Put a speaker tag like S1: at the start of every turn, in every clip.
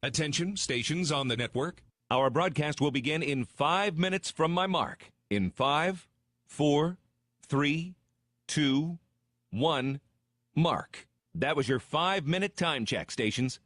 S1: Attention, stations on the network. Our broadcast will begin in 5 minutes from my mark. In 5, 4, 3, 2, 1, mark. That was your 5-minute time check, stations.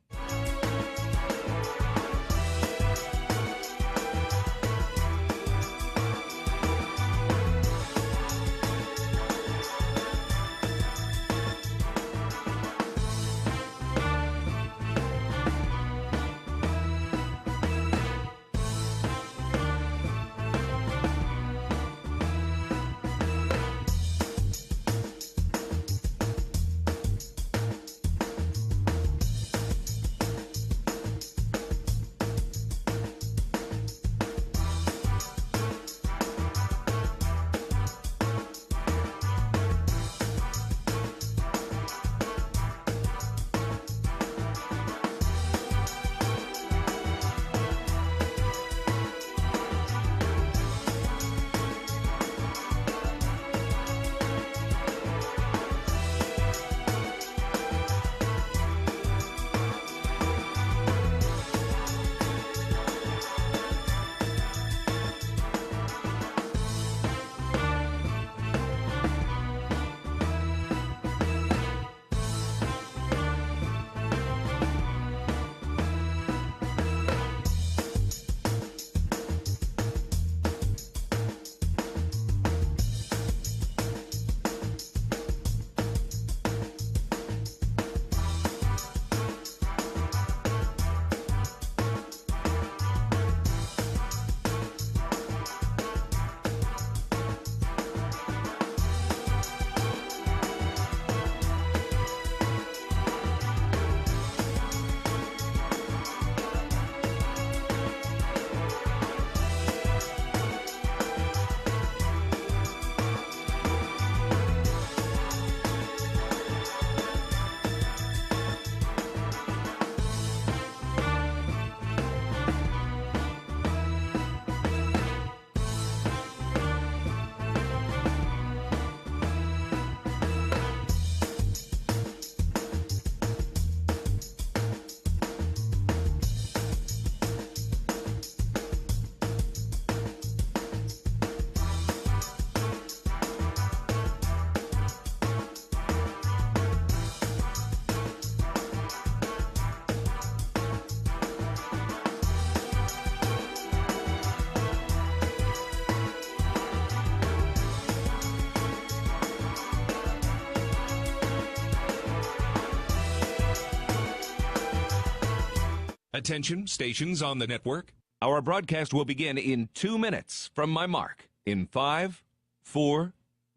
S1: Attention, stations on the network. Our broadcast will begin in 2 minutes from my mark. In 5, 4,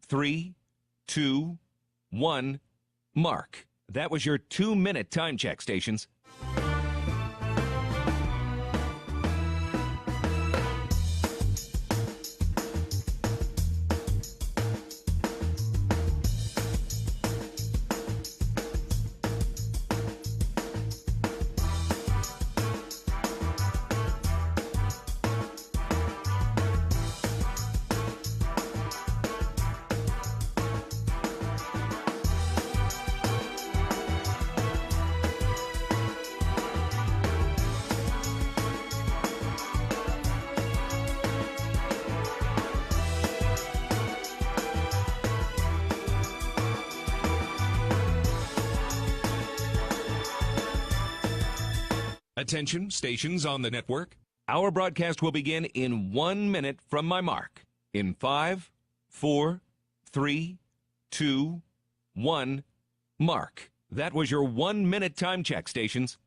S1: 3, 2, 1, mark. That was your 2-minute time check, stations. Attention, stations on the network. Our broadcast will begin in 1 minute from my mark. In 5, 4, 3, 2, 1, mark. That was your 1-minute time check, stations.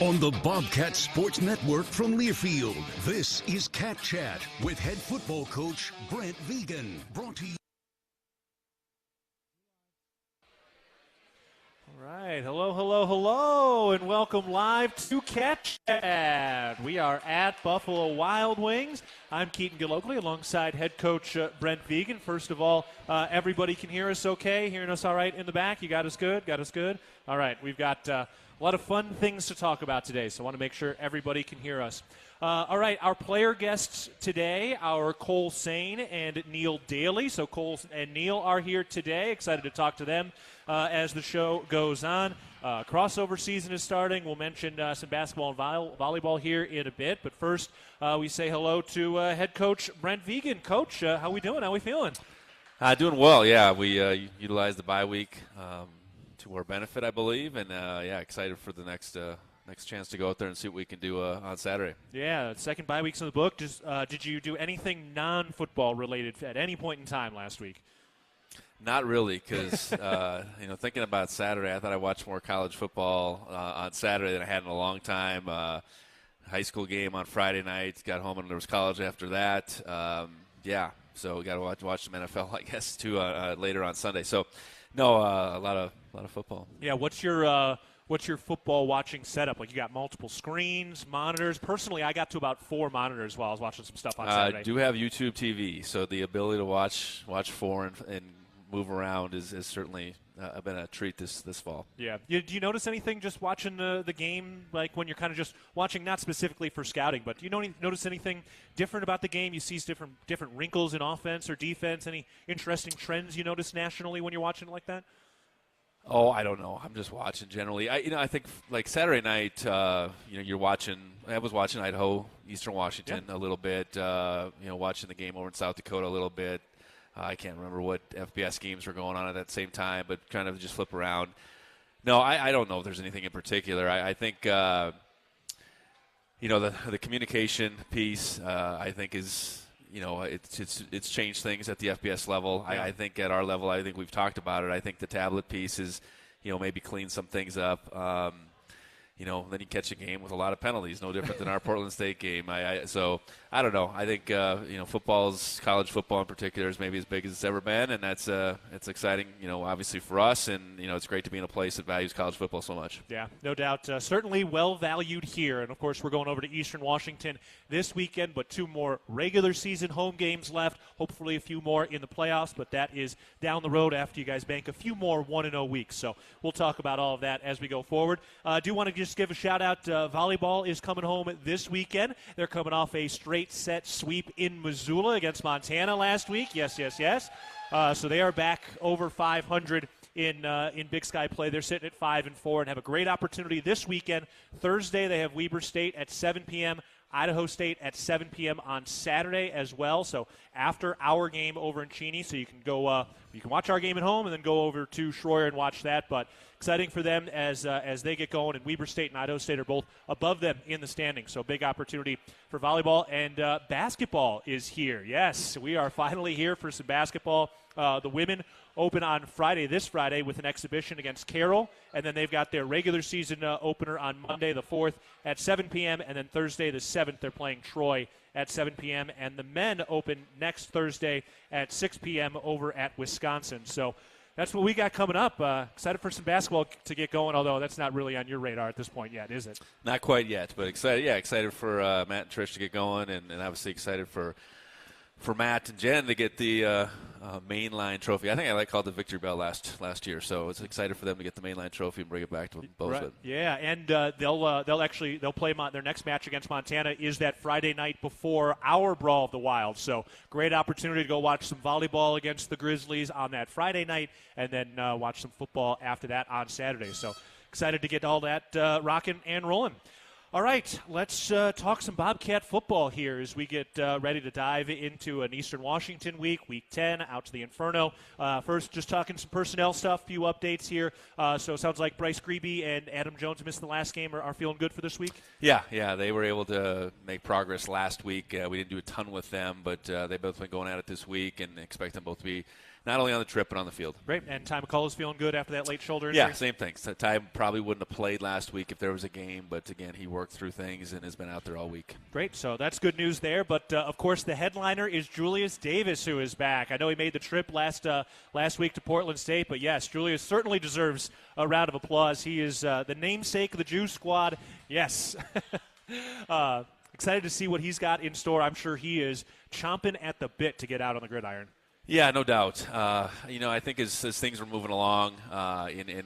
S2: On the Bobcat Sports Network from Learfield, this is Cat Chat with head football coach Brent Vigen. Brought to you.
S3: All right, hello, and welcome live to Cat Chat. We are at Buffalo Wild Wings. I'm Keaton Gillogly alongside head coach Brent Vigen. First of all, everybody can hear us okay? Hearing us all right in the back? You got us good? Got us good? All right, we've got a lot of fun things to talk about today, so I want to make sure everybody can hear us. All right, our player guests today are Sain and Neil Daly. So Cole and Neil are here today. Excited to talk to them as the show goes on. Crossover season is starting. We'll mention some basketball and volleyball here in a bit. But first, we say hello to head coach Brent Vigen. Coach, how we doing? How we feeling?
S4: Doing well, yeah. We utilized the bye week to our benefit, I believe. And, excited for the next chance to go out there and see what we can do on Saturday.
S3: Yeah, second bye weeks in the book. Did you do anything non-football related at any point in time last week?
S4: Not really, because thinking about Saturday, I thought I watched more college football on Saturday than I had in a long time. High school game on Friday night, got home and there was college after that. So we got to watch some NFL, I guess, too later on Sunday. So, no, a lot of football.
S3: Yeah, what's your football watching setup? Like, you got multiple screens, monitors. Personally, I got to about 4 monitors while I was watching some stuff on Saturday.
S4: I do have YouTube TV, so the ability to watch 4 and move around is certainly been a treat this fall. Yeah.
S3: Do you notice anything just watching the game, like when you're kind of just watching, not specifically for scouting, but do you notice anything different about the game? You see different wrinkles in offense or defense? Any interesting trends you notice nationally when you're watching it like that?
S4: Oh, I don't know. I'm just watching generally. I think like Saturday night, you're watching. I was watching Idaho, Eastern Washington a little bit. Watching the game over in South Dakota a little bit. I can't remember what FBS games were going on at that same time, but kind of just flip around. No, I don't know if there's anything in particular. I think the communication piece. I think is. It's changed things at the FBS level. Yeah. I think at our level, I think we've talked about it. I think the tablet piece is, maybe clean some things up. Then you catch a game with a lot of penalties, no different than our Portland State game. So I don't know. I think college football in particular is maybe as big as it's ever been, and that's it's exciting. Obviously for us, and it's great to be in a place that values college football so much.
S3: Yeah, no doubt. Certainly well valued here, and of course we're going over to Eastern Washington this weekend, but 2 more regular season home games left. Hopefully a few more in the playoffs, but that is down the road after you guys bank a few more 1-0 weeks. So we'll talk about all of that as we go forward. I do want to just give a shout out. Volleyball is coming home this weekend. They're coming off a straight set sweep in Missoula against Montana last week. Yes. So they are back over 500 in Big Sky play. They're sitting at 5-4 and have a great opportunity this weekend. Thursday they have Weber State at 7 p.m. Idaho State at 7 p.m. on Saturday as well. So after our game over in Cheney, so you can go, you can watch our game at home and then go over to Schroyer and watch that. But exciting for them as they get going. And Weber State and Idaho State are both above them in the standings. So big opportunity for volleyball. And basketball is here. Yes, we are finally here for some basketball. The women open on this Friday, with an exhibition against Carroll. And then they've got their regular season opener on Monday the 4th at 7 p.m. And then Thursday the 7th, they're playing Troy at 7 p.m. And the men open next Thursday at 6 p.m. over at Wisconsin. So that's what we got coming up. Excited for some basketball to get going, although that's not really on your radar at this point yet, is it?
S4: Not quite yet, but excited. Yeah, excited for Matt and Trish to get going, and obviously excited for Matt and Jen to get the mainline trophy. I think I called the Victory Bell last year, so it's excited for them to get the mainline trophy and bring it back to Bozeman.
S3: Right. Yeah, and they'll play their next match against Montana is that Friday night before our Brawl of the Wild. So great opportunity to go watch some volleyball against the Grizzlies on that Friday night, and then watch some football after that on Saturday. So excited to get all that rocking and rolling. All right, let's talk some Bobcat football here as we get ready to dive into an Eastern Washington week 10, out to the Inferno. First, just talking some personnel stuff, few updates here. So it sounds like Bryce Grebe and Adam Jones missed the last game are feeling good for this week?
S4: Yeah, they were able to make progress last week. We didn't do a ton with them, but they've both been going at it this week and expect them both to be not only on the trip but on the field.
S3: Great. And Ty McCullough's feeling good after that late shoulder injury?
S4: Yeah, same thing. So Ty probably wouldn't have played last week if there was a game, but again, he worked through things and has been out there all week.
S3: Great. So that's good news there. But, of course, the headliner is Julius Davis, who is back. I know he made the trip last week to Portland State, but, yes, Julius certainly deserves a round of applause. He is the namesake of the Juice Squad. Yes. Excited to see what he's got in store. I'm sure he is chomping at the bit to get out on the gridiron.
S4: Yeah, no doubt. I think as things were moving along and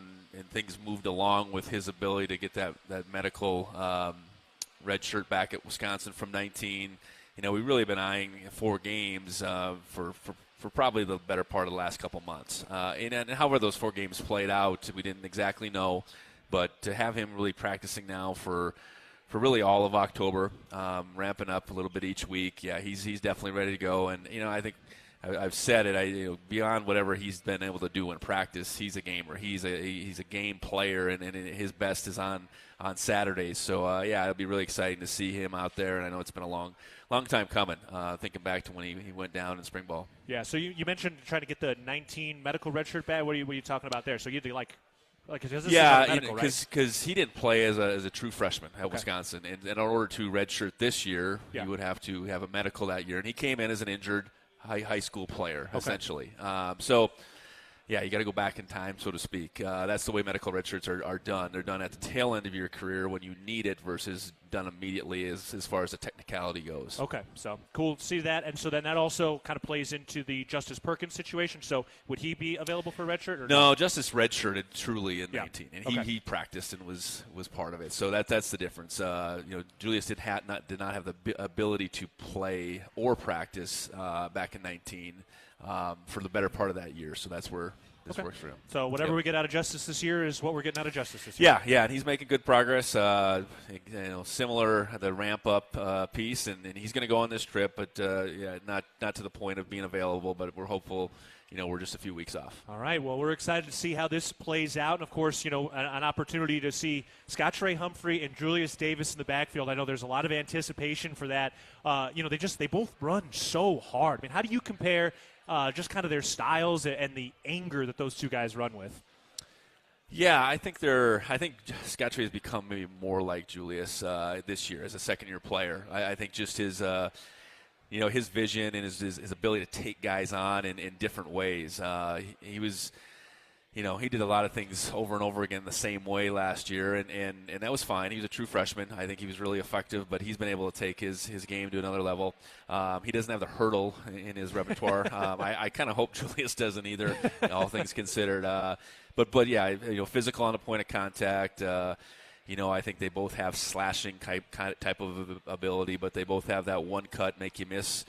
S4: things moved along with his ability to get that medical red shirt back at Wisconsin from 19, we've really been eyeing 4 games for probably the better part of the last couple months. And however those 4 games played out, we didn't exactly know. But to have him really practicing now for really all of October, ramping up a little bit each week, yeah, he's definitely ready to go. And, I think I've said it. Beyond whatever he's been able to do in practice, he's a gamer. He's a game player, and his best is on Saturdays. So it'll be really exciting to see him out there. And I know it's been a long time coming. Thinking back to when he went down in spring ball.
S3: Yeah. So you mentioned trying to get the 19 medical redshirt back. What are you talking about there? So you had to
S4: because he didn't play as a true freshman at Wisconsin, and in order to redshirt this year, he would have to have a medical that year, and he came in as an injured high school player, essentially. You got to go back in time, so to speak. That's the way medical redshirts are done. They're done at the tail end of your career when you need it versus done immediately as far as the technicality goes.
S3: Okay, so cool to see that. And so then that also kind of plays into the Justice Perkins situation. So would he be available for redshirt? Or
S4: no, Justice redshirted truly in 19, and he practiced and was part of it. So that's the difference. Julius did not have the ability to play or practice back in 19 for the better part of that year. So that's where this works for him.
S3: So whatever we get out of Justice this year is what we're getting out of Justice this year.
S4: Yeah, and he's making good progress. Similar the ramp up piece, and he's going to go on this trip, but not to the point of being available. But we're hopeful. We're just a few weeks off.
S3: All right. Well, we're excited to see how this plays out. And, of course, an opportunity to see Scott Trey Humphrey and Julius Davis in the backfield. I know there's a lot of anticipation for that. They both run so hard. I mean, how do you compare just kind of their styles and the anger that those two guys run with?
S4: Yeah, I think Scott Trey has become maybe more like Julius this year as a second-year player. I think just his his vision and his ability to take guys on in different ways. He was, he did a lot of things over and over again the same way last year, and that was fine. He was a true freshman. I think he was really effective, but he's been able to take his game to another level. He doesn't have the hurdle in his repertoire. I kind of hope Julius doesn't either, all things considered. But yeah, physical on the point of contact. I think they both have slashing type of ability, but they both have that one cut, make you miss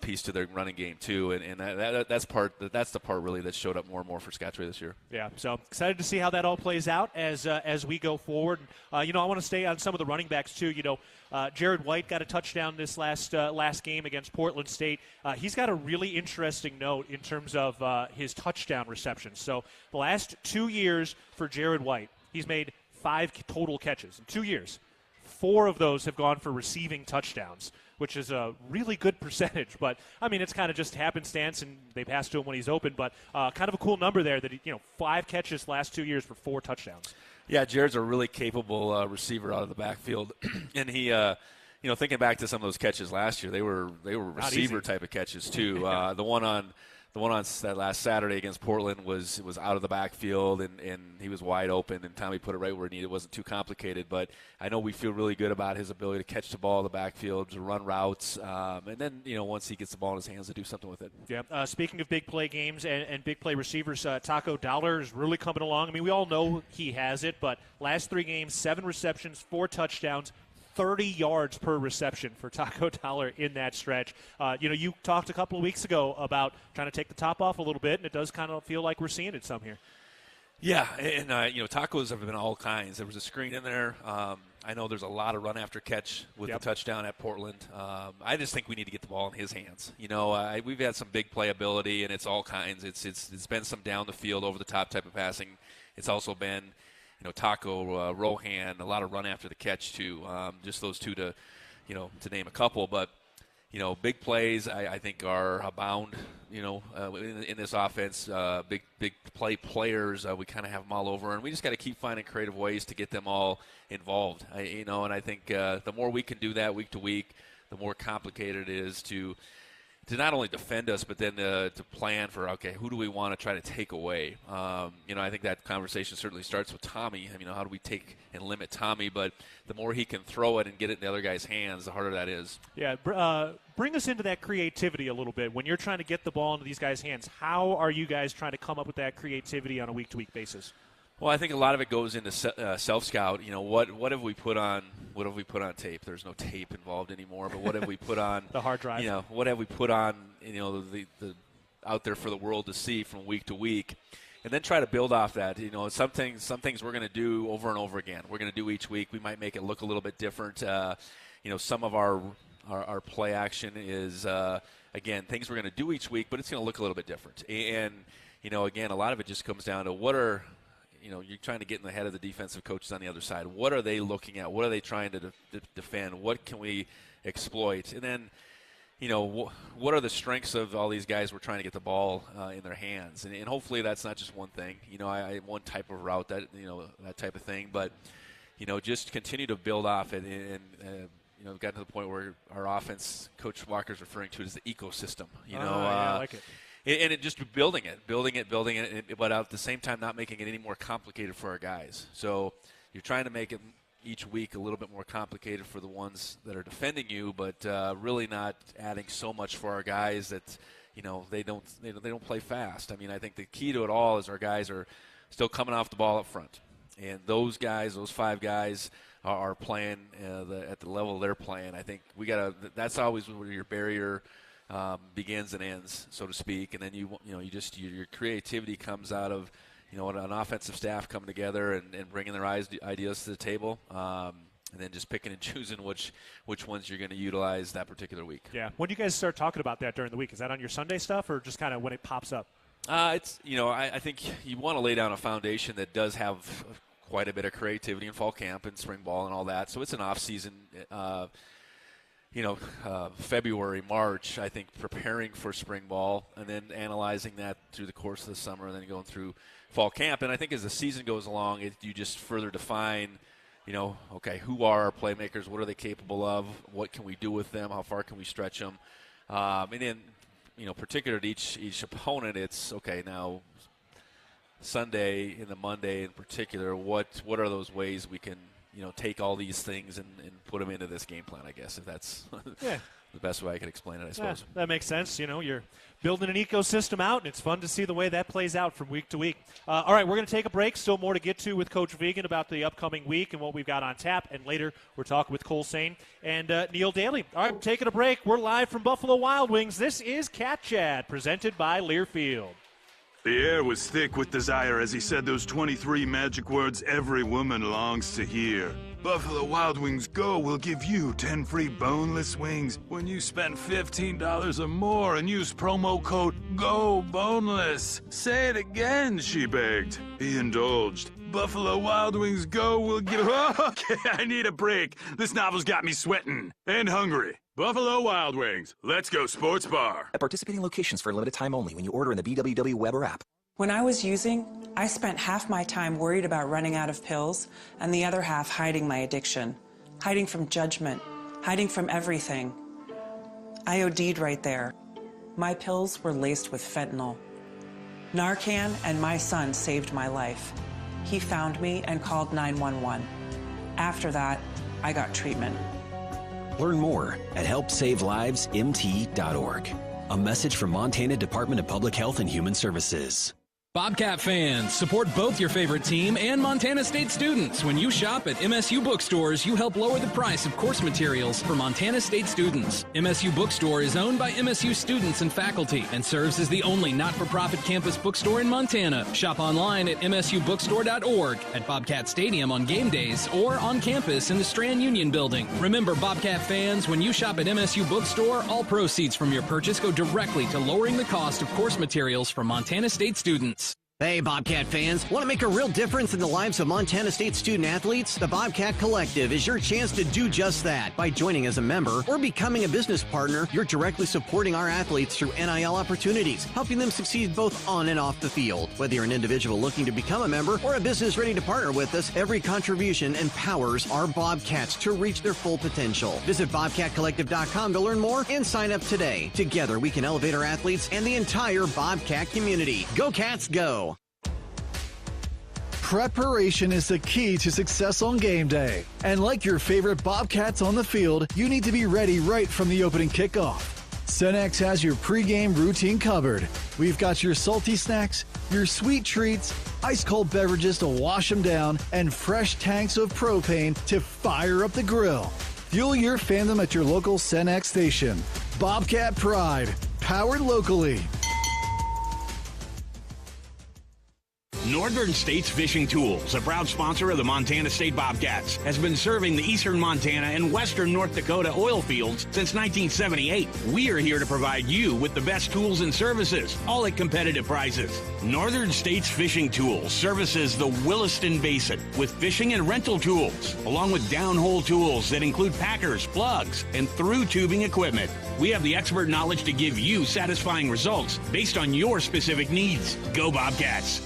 S4: piece to their running game too, and that's the part really that showed up more and more for Scott Trey this year.
S3: Yeah, so excited to see how that all plays out as we go forward. I want to stay on some of the running backs too. Jared White got a touchdown this last game against Portland State. He's got a really interesting note in terms of his touchdown receptions. So the last 2 years for Jared White, he's made 5 total catches in 2 years. 4 of those have gone for receiving touchdowns, which is a really good percentage. But, it's kind of just happenstance, and they pass to him when he's open. But kind of a cool number there that, 5 catches last 2 years for 4 touchdowns. Yeah,
S4: Jared's a really capable receiver out of the backfield. And he, thinking back to some of those catches last year, they were receiver type of catches too. The one on that last Saturday against Portland was out of the backfield, and he was wide open, and Tommy put it right where it needed. It wasn't too complicated, but I know we feel really good about his ability to catch the ball in the backfield, to run routes, and then, once he gets the ball in his hands, to do something with it.
S3: Yeah. Speaking of big play games and big play receivers, Taco Dollar is really coming along. We all know he has it, but last 3 games, 7 receptions, 4 touchdowns, 30 yards per reception for Taco Dollar in that stretch. You talked a couple of weeks ago about trying to take the top off a little bit, and it does kind of feel like we're seeing it some here.
S4: Yeah, and tacos have been all kinds. There was a screen in there. I know there's a lot of run after catch with the touchdown at Portland. I just think we need to get the ball in his hands. We've had some big playability, and it's all kinds. It's been some down the field, over the top type of passing. It's also been Taco, Rohan, a lot of run after the catch too. Just those two to name a couple. But big plays I think are abound, in this offense. Big play players, we kind of have them all over, and we just got to keep finding creative ways to get them all involved. And I think the more we can do that week to week, the more complicated it is to not only defend us, but then to plan for, okay, who do we want to try to take away? I think that conversation certainly starts with Tommy. How do we take and limit Tommy? But the more he can throw it and get it in the other guy's hands, the harder that is.
S3: Yeah, bring us into that creativity a little bit. When you're trying to get the ball into these guys' hands, how are you guys trying to come up with that creativity on a week-to-week basis?
S4: Well, I think a lot of it goes into self-scout. What have we put on? What have we put on tape? There's no tape involved anymore. But what have we put on?
S3: The hard drive.
S4: What have we put on? The out there for the world to see from week to week, and then try to build off that. Some things we're going to do over and over again. We're going to do each week. We might make it look a little bit different. Some of our play action is again things we're going to do each week, but it's going to look a little bit different. And again, a lot of it just comes down to what are you're trying to get in the head of the defensive coaches on the other side. What are they looking at? What are they trying to defend? What can we exploit? And then, what are the strengths of all these guys we're trying to get the ball in their hands? And hopefully that's not just one thing. I one type of route, that type of thing. But, just continue to build off it. And we've gotten to the point where our offense, Coach Walker's referring to it as the ecosystem.
S3: I like it.
S4: And it just building it, but at the same time not making it any more complicated for our guys. So you're trying to make it each week a little bit more complicated for the ones that are defending you, but really not adding so much for our guys that they don't play fast. I think the key to it all is our guys are still coming off the ball up front, and those 5 guys are playing at the level they're playing. I think that's always where your barrier begins and ends, so to speak, and then your creativity comes out of an offensive staff coming together and bringing their ideas to the table, and then just picking and choosing which ones you're going to utilize that particular week.
S3: Yeah. When do you guys start talking about that during the week? Is that on your Sunday stuff, or just kind of when it pops up?
S4: It's I think you want to lay down a foundation that does have quite a bit of creativity in fall camp and spring ball and all that. So it's an off season. February, March, I think, preparing for spring ball and then analyzing that through the course of the summer and then going through fall camp. And I think as the season goes along, you just further define, okay, who are our playmakers? What are they capable of? What can we do with them? How far can we stretch them? And then, particular to each opponent, it's, okay, now Sunday and the Monday in particular, what are those ways we can take all these things and put them into this game plan, I guess, if that's the best way I could explain it, I suppose.
S3: Yeah, that makes sense. You're building an ecosystem out, and it's fun to see the way that plays out from week to week. All right, we're going to take a break. Still more to get to with Coach Vigen about the upcoming week and what we've got on tap. And later, we're talking with Cole Sain and Neil Daly. All right, we're taking a break. We're live from Buffalo Wild Wings. This is Cat Chat, presented by Learfield.
S5: The air was thick with desire as he said those 23 magic words every woman longs to hear. Buffalo Wild Wings Go will give you 10 free boneless wings when you spend $15 or more and use promo code GOBONELESS. Say it again, she begged. He indulged. Buffalo Wild Wings Go will give... Okay, I need a break. This novel's got me sweating and hungry. Buffalo Wild Wings. Let's go sports bar.
S6: At participating locations for a limited time only when you order in the BWW web or app.
S7: When I was using, I spent half my time worried about running out of pills and the other half hiding my addiction. Hiding from judgment. Hiding from everything. I OD'd right there. My pills were laced with fentanyl. Narcan and my son saved my life. He found me and called 911. After that, I got treatment.
S6: Learn more at helpsaveliveSMT.org. A message from Montana Department of Public Health and Human Services.
S8: Bobcat fans, support both your favorite team and Montana State students. When you shop at MSU bookstores, you help lower the price of course materials for Montana State students. MSU Bookstore is owned by MSU students and faculty and serves as the only not-for-profit campus bookstore in Montana. Shop online at msubookstore.org, at Bobcat Stadium on game days, or on campus in the Strand Union building. Remember, Bobcat fans, when you shop at MSU Bookstore, all proceeds from your purchase go directly to lowering the cost of course materials for Montana State students.
S9: Hey, Bobcat fans. Want to make a real difference in the lives of Montana State student-athletes? The Bobcat Collective is your chance to do just that. By joining as a member or becoming a business partner, you're directly supporting our athletes through NIL opportunities, helping them succeed both on and off the field. Whether you're an individual looking to become a member or a business ready to partner with us, every contribution empowers our Bobcats to reach their full potential. Visit BobcatCollective.com to learn more and sign up today. Together, we can elevate our athletes and the entire Bobcat community. Go Cats, go!
S10: Preparation is the key to success on game day. And like your favorite Bobcats on the field, you need to be ready right from the opening kickoff. Cenex has your pregame routine covered. We've got your salty snacks, your sweet treats, ice-cold beverages to wash them down, and fresh tanks of propane to fire up the grill. Fuel your fandom at your local Cenex station. Bobcat Pride, powered locally.
S11: Northern States Fishing Tools, a proud sponsor of the Montana State Bobcats, has been serving the eastern Montana and western North Dakota oil fields since 1978. We are here to provide you with the best tools and services, all at competitive prices. Northern States Fishing Tools services the Williston Basin with fishing and rental tools, along with downhole tools that include packers, plugs, and through tubing equipment. We have the expert knowledge to give you satisfying results based on your specific needs. Go Bobcats!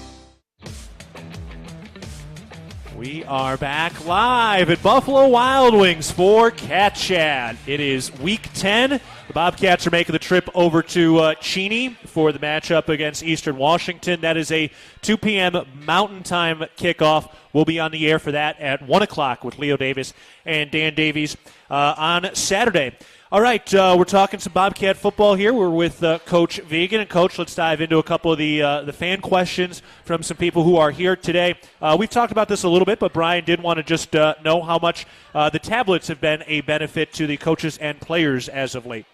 S3: We are back live at Buffalo Wild Wings for Cat Chat. It is Week 10. The Bobcats are making the trip over to Cheney for the matchup against Eastern Washington. That is a 2 p.m. Mountain Time kickoff. We'll be on the air for that at 1 o'clock with Leo Davis and Dan Davies on Saturday. All right, we're talking some Bobcat football here. We're with Coach Vigen. And, Coach, let's dive into a couple of the fan questions from some people who are here today. We've talked about this a little bit, but Brian did want to just know how much the tablets have been a benefit to the coaches and players as of late.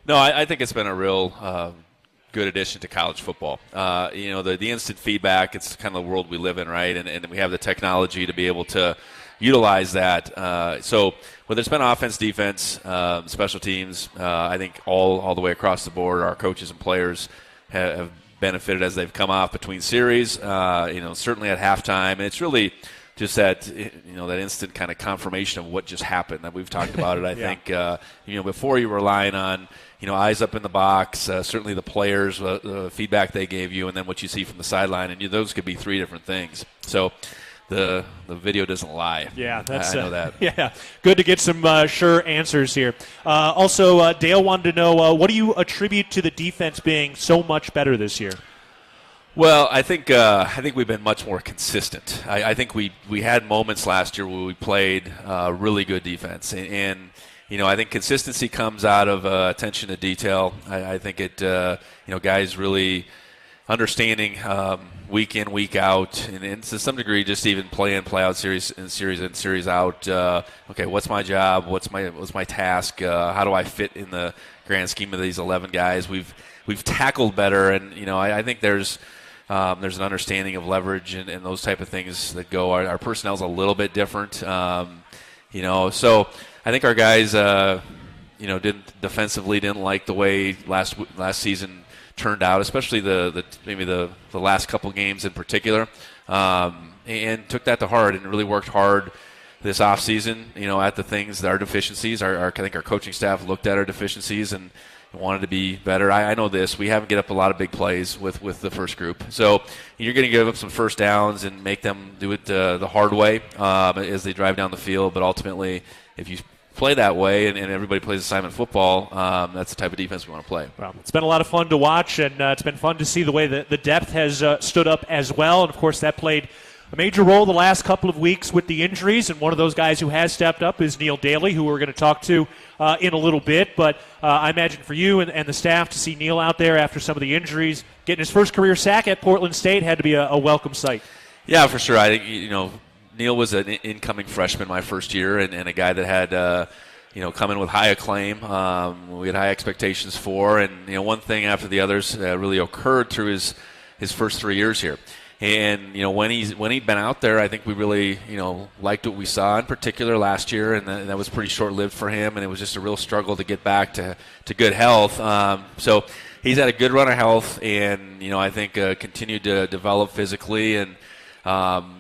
S4: No, I think it's been a real good addition to college football. The instant feedback, it's kind of the world we live in, right? And we have the technology to be able to utilize that. So whether it's been offense, defense, special teams, I think all the way across the board, our coaches and players have benefited as they've come off between series, certainly at halftime. And it's really just that, that instant kind of confirmation of what just happened that we've talked about it. I think, before you were relying on, eyes up in the box, certainly the players, the feedback they gave you, and then what you see from the sideline. And those could be three different things. So the video doesn't lie.
S3: Yeah, that's
S4: I know that.
S3: Yeah, good to get some sure answers here. Also, Dale wanted to know, what do you attribute to the defense being so much better this year?
S4: Well, I think we've been much more consistent. I think we had moments last year where we played really good defense, and I think consistency comes out of attention to detail. I think it guys really understanding week in, week out, and to some degree just even play in, play out, series in, series out. Okay, what's my job? What's my task? How do I fit in the grand scheme of these 11 guys? We've tackled better, and I think there's an understanding of leverage and those type of things that go. Our personnel's a little bit different, so I think our guys, defensively didn't like the way last season turned out, especially maybe the last couple games in particular, and took that to heart and really worked hard this offseason, at the things that our deficiencies. I think our coaching staff looked at our deficiencies and wanted to be better. I know this. We haven't get up a lot of big plays with the first group. So you're going to give up some first downs and make them do it the hard way as they drive down the field. But ultimately, if you play that way and everybody plays assignment football, that's the type of defense we want to play.
S3: Well, it's been a lot of fun to watch, and it's been fun to see the way that the depth has stood up as well. And, of course, that played a major role the last couple of weeks with the injuries, and one of those guys who has stepped up is Neil Daly, who we're going to talk to in a little bit. But I imagine for you and the staff to see Neil out there after some of the injuries, getting his first career sack at Portland State had to be a welcome sight.
S4: Yeah, for sure. I think, Neil was an incoming freshman my first year and a guy that had come in with high acclaim. We had high expectations for, and one thing after the others really occurred through his first 3 years here. And when he'd been out there, I think we really liked what we saw, in particular last year, and that was pretty short-lived for him, and it was just a real struggle to get back to good health. So he's had a good run of health, and I think continued to develop physically. And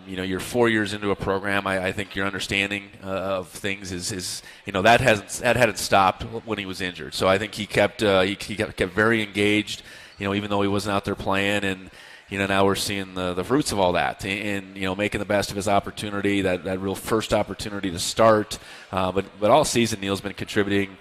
S4: you're 4 years into a program. I think your understanding of things is that hadn't stopped when he was injured. So I think he kept very engaged. Even though he wasn't out there playing, and now we're seeing the fruits of all that, and making the best of his opportunity, that real first opportunity to start. But all season, Neil's been contributing.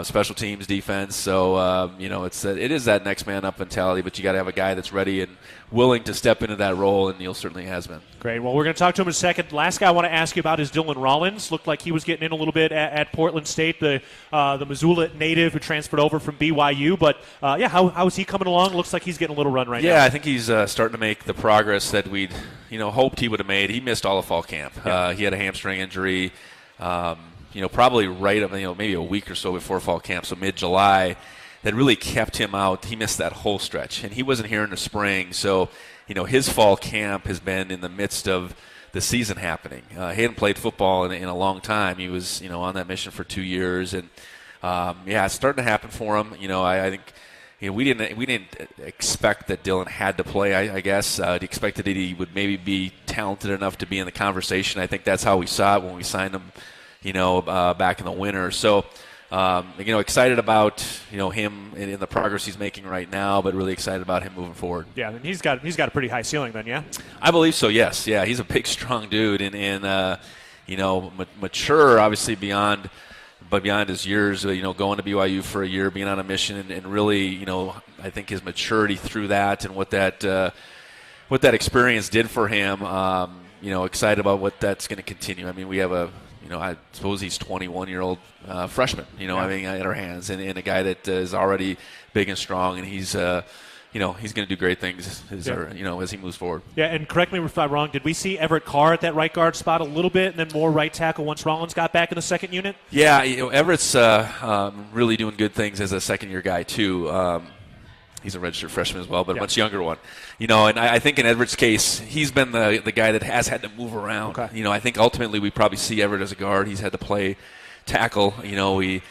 S4: Special teams, defense. So it is that next man up mentality, but you got to have a guy that's ready and willing to step into that role, and Neil certainly has been.
S3: Great. Well, we're going to talk to him in a second. Last guy I want to ask you about is Dylan Rollins. Looked like he was getting in a little bit at Portland State, the Missoula native who transferred over from BYU. But how is he coming along? Looks like he's getting a little run right now.
S4: Yeah, I think he's starting to make the progress that we'd hoped he would have made. He missed all of fall camp. Yeah. He had a hamstring injury. Probably right up, maybe a week or so before fall camp, so mid-July, that really kept him out. He missed that whole stretch, and he wasn't here in the spring. So, his fall camp has been in the midst of the season happening. He hadn't played football in a long time. He was, on that mission for 2 years, and it's starting to happen for him. I think. We didn't expect that Dylan had to play. I guess we expected that he would maybe be talented enough to be in the conversation. I think that's how we saw it when we signed him. Back in the winter. So, excited about, him in the progress he's making right now, but really excited about him moving forward.
S3: Yeah, and he's got a pretty high ceiling then, yeah?
S4: I believe so, yes. Yeah, he's a big, strong dude and mature, obviously, beyond his years, going to BYU for a year, being on a mission, and really, I think his maturity through that and what that experience did for him, excited about what that's going to continue. I mean, we have I suppose he's 21-year-old freshman, at our hands, and a guy that is already big and strong, and he's going to do great things as he moves forward.
S3: Yeah, and correct me if I'm wrong, did we see Everett Carr at that right guard spot a little bit, and then more right tackle once Rollins got back in the second unit?
S4: Yeah, Everett's really doing good things as a second-year guy, too. He's a registered freshman as well, but a much younger one. And I think in Everett's case, he's been the guy that has had to move around. Okay. I think ultimately we probably see Everett as a guard. He's had to play tackle. But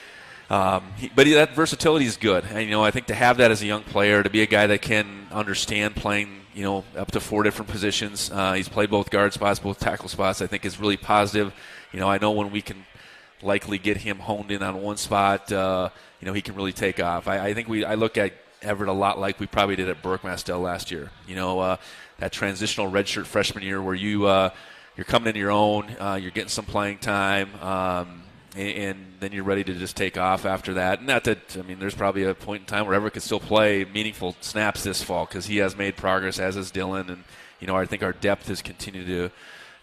S4: that versatility is good. And, I think to have that as a young player, to be a guy that can understand playing, up to 4 different positions. He's played both guard spots, both tackle spots, I think is really positive. I know when we can likely get him honed in on one spot, he can really take off. I think I look at Everett a lot like we probably did at Burke-Mastel last year. That transitional redshirt freshman year where you're coming into your own, you're getting some playing time, and then you're ready to just take off after that. Not that, there's probably a point in time where Everett could still play meaningful snaps this fall because he has made progress, as has Dylan, and I think our depth has continued to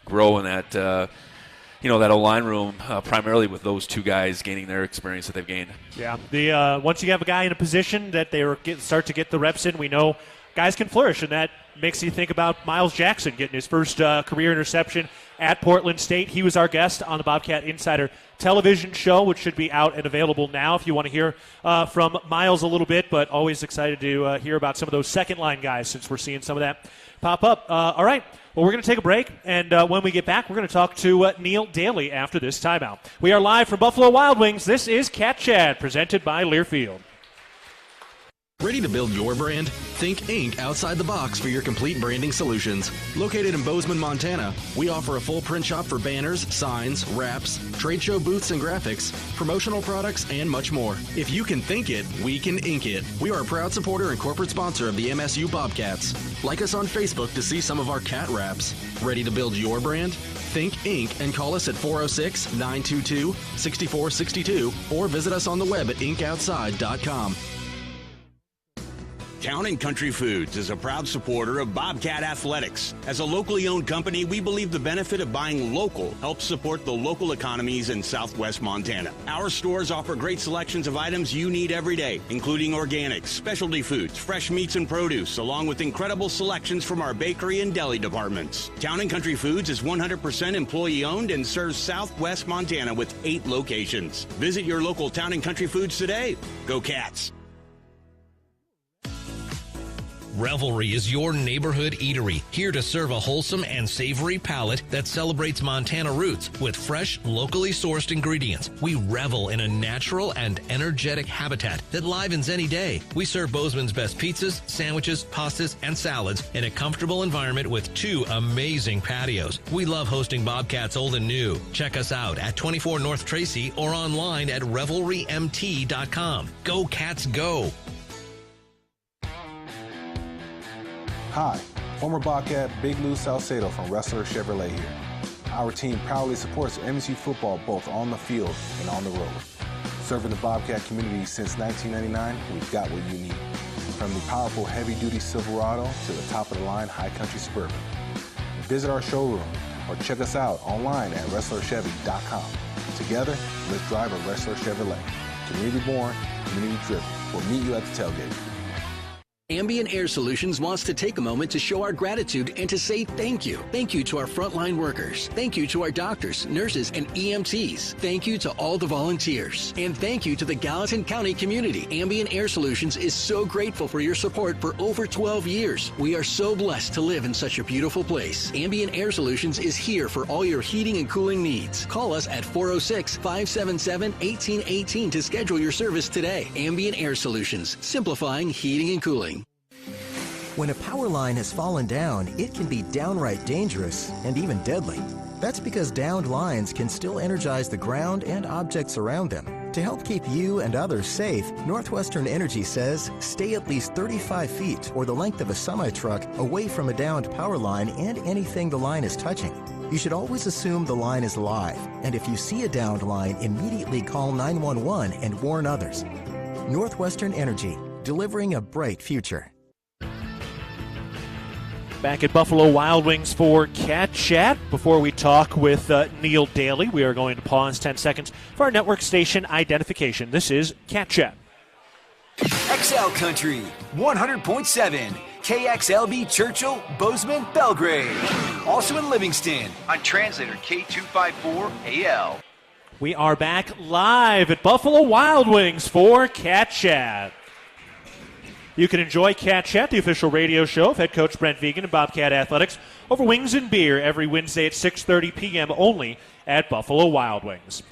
S4: grow in that that O-line room, primarily with those two guys gaining their experience that they've gained.
S3: Yeah. Once you have a guy in a position that they start to get the reps in, we know guys can flourish, and that makes you think about Miles Jackson getting his first career interception at Portland State. He was our guest on the Bobcat Insider television show, which should be out and available now if you want to hear from Miles a little bit, but always excited to hear about some of those second-line guys since we're seeing some of that pop up. All right. Well, we're going to take a break, and when we get back, we're going to talk to Neil Daly after this timeout. We are live from Buffalo Wild Wings. This is Cat Chat, presented by Learfield.
S6: Ready to build your brand? Think Inc. outside the box for your complete branding solutions. Located in Bozeman, Montana, we offer a full print shop for banners, signs, wraps, trade show booths and graphics, promotional products, and much more. If you can think it, we can ink it. We are a proud supporter and corporate sponsor of the MSU Bobcats. Like us on Facebook to see some of our cat wraps. Ready to build your brand? Think Inc. and call us at 406-922-6462 or visit us on the web at inkoutside.com.
S11: Town & Country Foods is a proud supporter of Bobcat Athletics. As a locally owned company, we believe the benefit of buying local helps support the local economies in southwest Montana. Our stores offer great selections of items you need every day, including organics, specialty foods, fresh meats and produce, along with incredible selections from our bakery and deli departments. Town & Country Foods is 100% employee-owned and serves southwest Montana with 8 locations. Visit your local Town & Country Foods today. Go Cats!
S12: Revelry is your neighborhood eatery, here to serve a wholesome and savory palate that celebrates Montana roots with fresh, locally sourced ingredients. We revel in a natural and energetic habitat that livens any day. We serve Bozeman's best pizzas, sandwiches, pastas, and salads in a comfortable environment with 2 amazing patios. We love hosting Bobcats old and new. Check us out at 24 North Tracy or online at revelrymt.com. Go Cats, go!
S13: Hi, former Bobcat Big Lou Salcedo from Wrestler Chevrolet here. Our team proudly supports MSU football both on the field and on the road. Serving the Bobcat community since 1999, we've got what you need. From the powerful heavy-duty Silverado to the top-of-the-line High Country Suburban. Visit our showroom or check us out online at WrestlerChevy.com. Together, let's drive a Wrestler Chevrolet. Community-born, community-driven. We'll meet you at the tailgate.
S6: Ambient Air Solutions wants to take a moment to show our gratitude and to say thank you. Thank you to our frontline workers. Thank you to our doctors, nurses, and EMTs. Thank you to all the volunteers. And thank you to the Gallatin County community. Ambient Air Solutions is so grateful for your support for over 12 years. We are so blessed to live in such a beautiful place. Ambient Air Solutions is here for all your heating and cooling needs. Call us at 406-577-1818 to schedule your service today. Ambient Air Solutions, simplifying heating and cooling.
S14: When a power line has fallen down, it can be downright dangerous and even deadly. That's because downed lines can still energize the ground and objects around them. To help keep you and others safe, Northwestern Energy says stay at least 35 feet or the length of a semi-truck away from a downed power line and anything the line is touching. You should always assume the line is live, and if you see a downed line, immediately call 911 and warn others. Northwestern Energy, delivering a bright future.
S3: Back at Buffalo Wild Wings for Cat Chat. Before we talk with Neil Daly, we are going to pause 10 seconds for our network station identification. This is Cat Chat.
S15: XL Country, 100.7. KXLB Churchill, Bozeman, Belgrade. Also in Livingston on translator K254AL.
S3: We are back live at Buffalo Wild Wings for Cat Chat. You can enjoy Cat Chat, the official radio show of head coach Brent Vigen and Bobcat Athletics, over wings and beer every Wednesday at 6:30 p.m. only at Buffalo Wild Wings.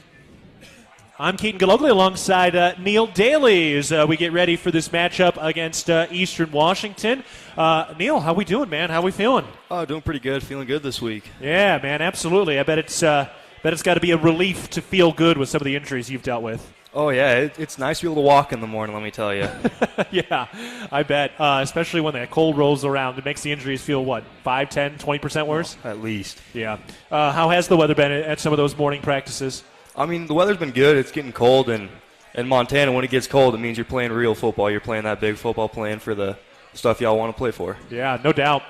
S3: I'm Keaton Gillogly alongside Neil Daly as we get ready for this matchup against Eastern Washington. Neil, how we doing, man? How we feeling?
S16: Oh, doing pretty good. Feeling good this week.
S3: Yeah, man, absolutely. I bet it's got to be a relief to feel good with some of the injuries you've dealt with.
S16: Oh, yeah, it's nice to be able to walk in the morning, let me tell you.
S3: Yeah, I bet, especially when that cold rolls around. It makes the injuries feel, 5, 10, 20% worse?
S16: Oh, at least.
S3: Yeah. How has the weather been at some of those morning practices?
S16: I mean, the weather's been good. It's getting cold, and in Montana, when it gets cold, it means you're playing real football. You're playing that big football, playing for the stuff y'all want to play for.
S3: Yeah, no doubt.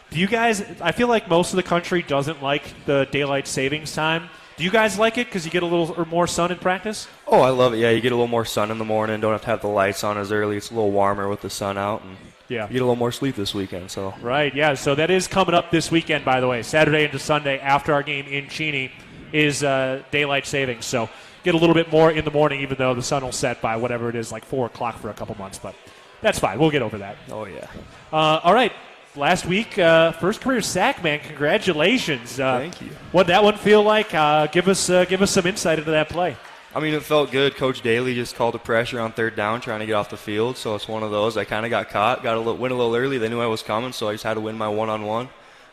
S3: Do you guys – I feel like most of the country doesn't like the daylight savings time. Do you guys like it because you get a little or more sun in practice?
S16: Oh, I love it. Yeah, you get a little more sun in the morning. Don't have to have the lights on as early. It's a little warmer with the sun out. And
S3: yeah.
S16: You get a little more sleep this weekend. So
S3: right, yeah. So that is coming up this weekend, by the way. Saturday into Sunday after our game in Cheney is daylight savings. So get a little bit more in the morning, even though the sun will set by whatever it is, like 4 o'clock for a couple months. But that's fine. We'll get over that.
S16: Oh, yeah.
S3: All right. Last week, first career sack, man. Congratulations.
S16: Thank you.
S3: What did that one feel like? Give us some insight into that play.
S16: I mean, it felt good. Coach Daly just called the pressure on third down, trying to get off the field. So it's one of those. I kind of got caught, went a little early. They knew I was coming, so I just had to win my one-on-one.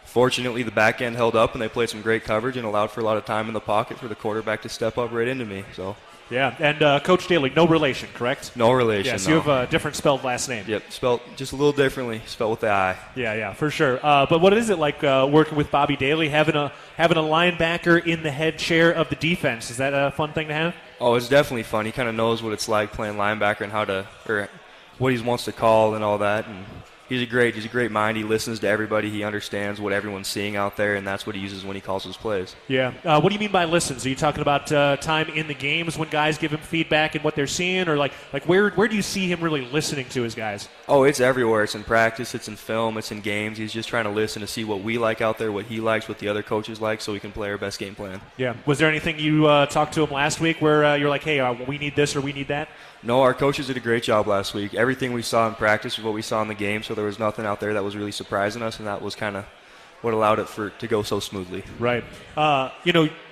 S16: Fortunately, the back end held up, and they played some great coverage and allowed for a lot of time in the pocket for the quarterback to step up right into me. So.
S3: Yeah, and Coach Daly, no relation, correct?
S16: No relation,
S3: Yes,
S16: no.
S3: you have a different spelled last name.
S16: Yep, spelled just a little differently, spelled with the I.
S3: Yeah, for sure. But what is it like working with Bobby Daly, having a linebacker in the head chair of the defense? Is that a fun thing to have?
S16: Oh, it's definitely fun. He kind of knows what it's like playing linebacker and what he wants to call and all that. And he's a great mind. He listens to everybody. He understands what everyone's seeing out there, and that's what he uses when he calls his plays.
S3: Yeah. What do you mean by listens? Are you talking about time in the games when guys give him feedback and what they're seeing, or like where do you see him really listening to his guys?
S16: Oh, it's everywhere. It's in practice. It's in film. It's in games. He's just trying to listen to see what we like out there, what he likes, what the other coaches like, so we can play our best game plan.
S3: Yeah. Was there anything you talked to him last week where you're like, hey, we need this or we need that?
S16: No, our coaches did a great job last week. Everything we saw in practice was what we saw in the game, so there was nothing out there that was really surprising us, and that was kind of what allowed it to go so smoothly.
S3: Right.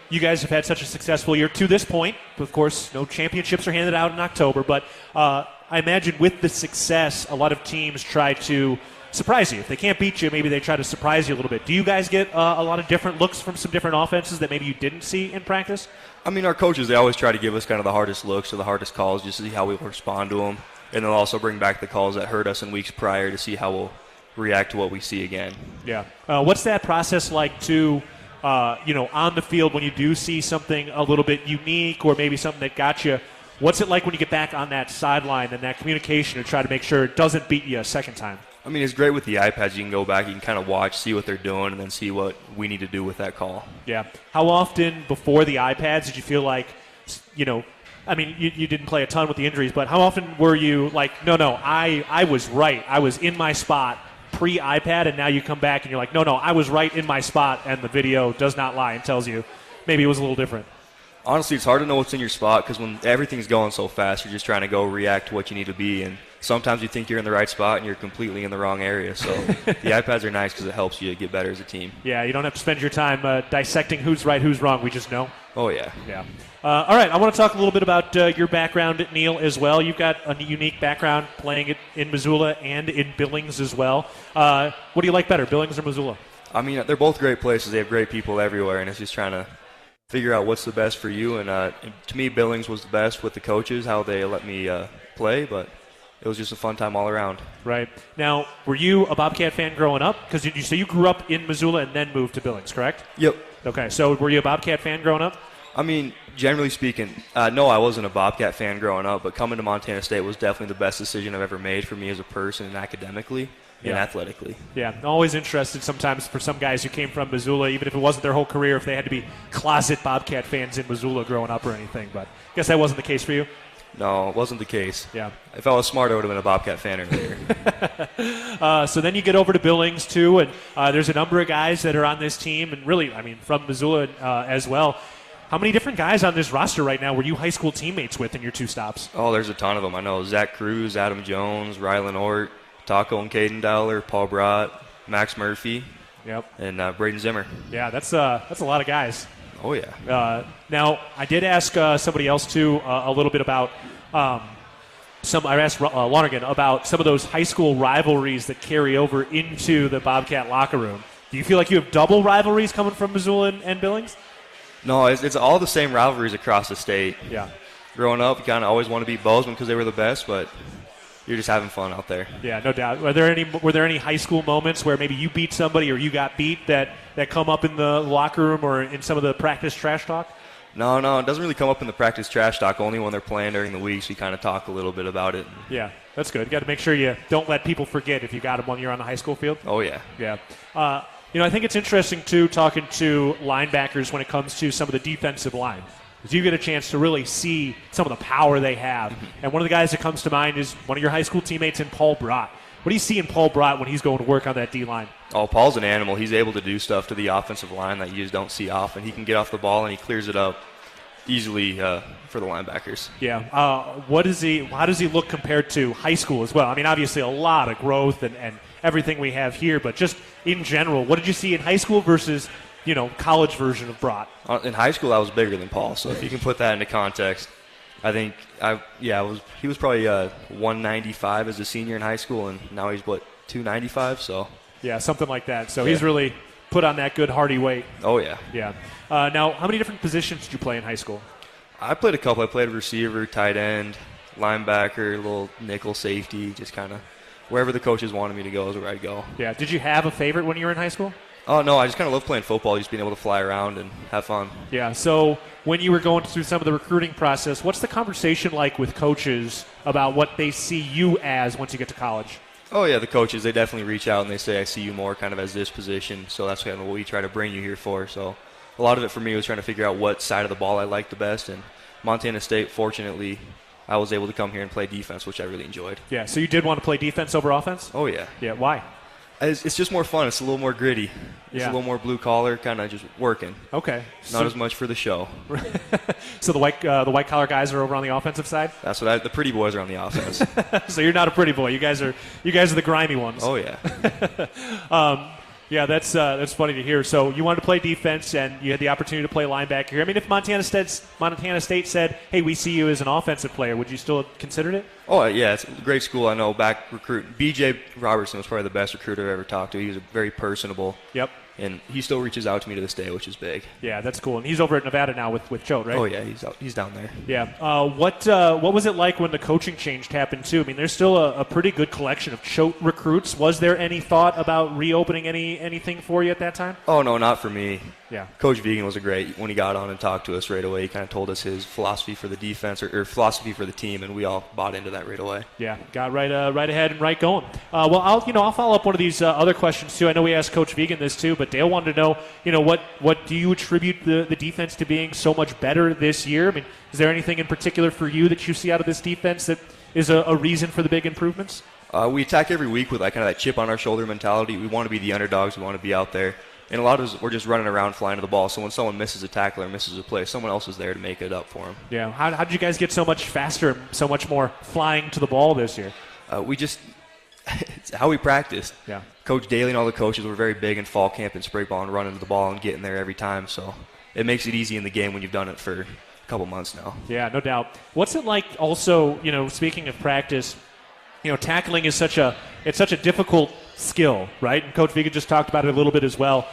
S3: You guys have had such a successful year to this point. Of course, no championships are handed out in October, but I imagine with the success, a lot of teams try to surprise you. If they can't beat you, maybe they try to surprise you a little bit. Do you guys get a lot of different looks from some different offenses that maybe you didn't see in practice?
S16: I mean, our coaches, they always try to give us kind of the hardest looks or the hardest calls just to see how we respond to them. And they'll also bring back the calls that hurt us in weeks prior to see how we'll react to what we see again.
S3: Yeah. What's that process like to on the field when you do see something a little bit unique or maybe something that got you? What's it like when you get back on that sideline and that communication to try to make sure it doesn't beat you a second time?
S16: I mean, it's great with the iPads. You can go back, you can kind of watch, see what they're doing, and then see what we need to do with that call.
S3: Yeah. How often before the iPads did you feel like, I mean, you didn't play a ton with the injuries, but how often were you like, no, I was right. I was in my spot pre-iPad, and now you come back and you're like, no, I was right in my spot, and the video does not lie and tells you maybe it was a little different.
S16: Honestly, it's hard to know what's in your spot because when everything's going so fast, you're just trying to go react to what you need to be. And sometimes you think you're in the right spot and you're completely in the wrong area. So the iPads are nice because it helps you get better as a team.
S3: Yeah, you don't have to spend your time dissecting who's right, who's wrong. We just know.
S16: Oh, yeah.
S3: Yeah. All right, I want to talk a little bit about your background, Neil, as well. You've got a unique background playing it in Missoula and in Billings as well. What do you like better, Billings or Missoula?
S16: I mean, they're both great places. They have great people everywhere, and it's just trying to figure out what's the best for you. And to me, Billings was the best with the coaches, how they let me play, but it was just a fun time all around.
S3: Right. Now, were you a Bobcat fan growing up? Because you grew up in Missoula and then moved to Billings, correct?
S16: Yep.
S3: Okay, so were you a Bobcat fan growing up?
S16: I mean, generally speaking, no, I wasn't a Bobcat fan growing up, but coming to Montana State was definitely the best decision I've ever made for me as a person and academically. And athletically.
S3: Yeah, always interested sometimes for some guys who came from Missoula, even if it wasn't their whole career, if they had to be closet Bobcat fans in Missoula growing up or anything. But I guess that wasn't the case for you?
S16: No, it wasn't the case.
S3: Yeah.
S16: If I was smart, I would have been a Bobcat fan earlier.
S3: So then you get over to Billings, too, and there's a number of guys that are on this team, and really, I mean, from Missoula as well. How many different guys on this roster right now were you high school teammates with in your two stops?
S16: Oh, there's a ton of them. I know Zach Cruz, Adam Jones, Rylan Ort, Taco and Caden Dowler, Paul Brott, Max Murphy, and Braden Zimmer.
S3: Yeah, that's a lot of guys.
S16: Oh, yeah.
S3: Now, I did ask somebody else, too, a little bit about I asked Lonergan about some of those high school rivalries that carry over into the Bobcat locker room. Do you feel like you have double rivalries coming from Missoula and Billings?
S16: No, it's all the same rivalries across the state.
S3: Yeah.
S16: Growing up, you kind of always want to beat Bozeman because they were the best, but you're just having fun out there.
S3: Yeah, no doubt. Were there any high school moments where maybe you beat somebody or you got beat that come up in the locker room or in some of the practice trash talk?
S16: No, it doesn't really come up in the practice trash talk, only when they're playing during the week, so you kind of talk a little bit about it.
S3: Yeah, that's good. You got to make sure you don't let people forget if you got them when you're on the high school field.
S16: Oh, yeah.
S3: Yeah. I think it's interesting, too, talking to linebackers when it comes to some of the defensive line. Because you get a chance to really see some of the power they have. And one of the guys that comes to mind is one of your high school teammates in Paul Brott. What do you see in Paul Brott when he's going to work on that D-line?
S16: Oh, Paul's an animal. He's able to do stuff to the offensive line that you just don't see often. He can get off the ball, and he clears it up easily for the linebackers.
S3: Yeah. How does he look compared to high school as well? I mean, obviously a lot of growth and everything we have here, but just in general, what did you see in high school versus college version of Brott?
S16: In high school, I was bigger than Paul, so if you can put that into context, I think he was probably 195 as a senior in high school, and now he's 295, so
S3: yeah, something like that. So he's really put on that good hearty weight.
S16: Oh yeah.
S3: Yeah. Now, how many different positions did you play in high school?
S16: I played a couple. I played receiver, tight end, linebacker, a little nickel safety, just kind of wherever the coaches wanted me to go is where I'd go.
S3: Yeah. Did you have a favorite when you were in high school?
S16: Oh, no, I just kind of love playing football, just being able to fly around and have fun.
S3: Yeah, so when you were going through some of the recruiting process, what's the conversation like with coaches about what they see you as once you get to college?
S16: Oh, yeah, the coaches, they definitely reach out and they say, I see you more kind of as this position, so that's kind of what we try to bring you here for. So a lot of it for me was trying to figure out what side of the ball I liked the best, and Montana State, fortunately, I was able to come here and play defense, which I really enjoyed.
S3: Yeah, so you did want to play defense over offense?
S16: Oh, yeah.
S3: Yeah, why?
S16: It's just more fun. It's a little more gritty. It's a little more blue collar, kind of just working.
S3: Okay.
S16: Not as much for the show.
S3: So the white collar guys are over on the offensive side?
S16: That's what the pretty boys are on the offense.
S3: So you're not a pretty boy. You guys are the grimy ones.
S16: Oh yeah.
S3: Yeah, that's funny to hear. So you wanted to play defense, and you had the opportunity to play linebacker here. I mean, if Montana State said, "Hey, we see you as an offensive player," would you still have considered it?
S16: Oh yeah, it's a great school. I know. Back recruit BJ Robertson was probably the best recruiter I've ever talked to. He was very personable.
S3: Yep.
S16: And he still reaches out to me to this day, which is big.
S3: Yeah, that's cool. And he's over at Nevada now with Choate, right?
S16: Oh yeah, he's down there.
S3: Yeah. What was it like when the coaching change happened too? I mean, there's still a pretty good collection of Choate recruits. Was there any thought about reopening anything for you at that time?
S16: Oh no, not for me.
S3: Yeah.
S16: Coach Vigen was great when he got on and talked to us right away. He kind of told us his philosophy for the defense or philosophy for the team, and we all bought into that right away.
S3: Yeah, got right ahead and right going. Well, I'll follow up one of these other questions too. I know we asked Coach Vigen this too, but Dale wanted to know, what do you attribute the defense to being so much better this year? I mean, is there anything in particular for you that you see out of this defense that is a reason for the big improvements?
S16: We attack every week with kind of that chip on our shoulder mentality. We want to be the underdogs. We want to be out there. And a lot of us, we're just running around flying to the ball. So when someone misses a tackle or misses a play, someone else is there to make it up for them.
S3: Yeah. How did you guys get so much faster and so much more flying to the ball this year?
S16: It's how we practiced.
S3: Yeah.
S16: Coach Daly and all the coaches were very big in fall camp and spray ball and running to the ball and getting there every time. So it makes it easy in the game when you've done it for a couple months now.
S3: Yeah, no doubt. What's it like also, speaking of practice, tackling is such a difficult skill, right? And Coach Vigen just talked about it a little bit as well.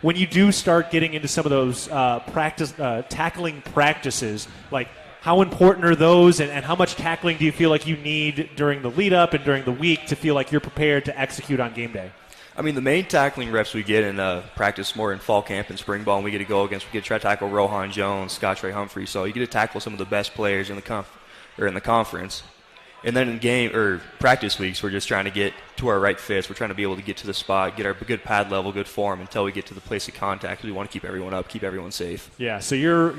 S3: When you do start getting into some of those tackling practices, like how important are those, and how much tackling do you feel like you need during the lead up and during the week to feel like you're prepared to execute on game day?
S16: I mean, the main tackling reps we get in practice more in fall camp and spring ball, and we get to try to tackle Rohan Jones, Scott Trey Humphrey. So you get to tackle some of the best players in the conference. And then in game or practice weeks, we're just trying to get to our right fits. We're trying to be able to get to the spot, get our good pad level, good form until we get to the place of contact. We want to keep everyone up, keep everyone safe.
S3: Yeah, so you're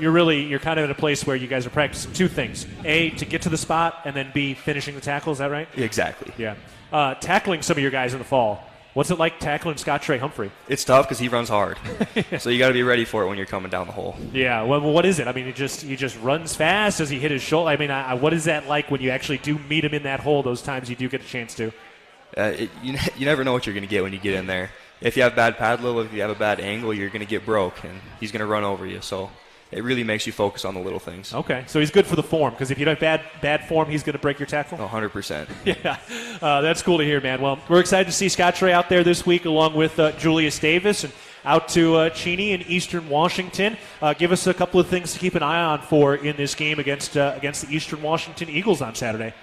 S3: kind of in a place where you guys are practicing two things: A, to get to the spot, and then B, finishing the tackle. Is that right?
S16: Exactly.
S3: Yeah. Tackling some of your guys in the fall. What's it like tackling Scott Trey Humphrey?
S16: It's tough because he runs hard. So you got to be ready for it when you're coming down the hole.
S3: Yeah. Well, what is it? I mean, he just runs fast. Does he hit his shoulder? I mean, what is that like when you actually do meet him in that hole? Those times you do get a chance to.
S16: You never know what you're going to get when you get in there. If you have bad pad level, if you have a bad angle, you're going to get broke, and he's going to run over you. So it really makes you focus on the little things.
S3: Okay, so he's good for the form, because if you have bad form, he's going to break your tackle?
S16: 100%.
S3: Yeah, that's cool to hear, man. Well, we're excited to see Scott Trey out there this week along with Julius Davis, and out to Cheney in Eastern Washington. Give us a couple of things to keep an eye on for in this game against the Eastern Washington Eagles on Saturday.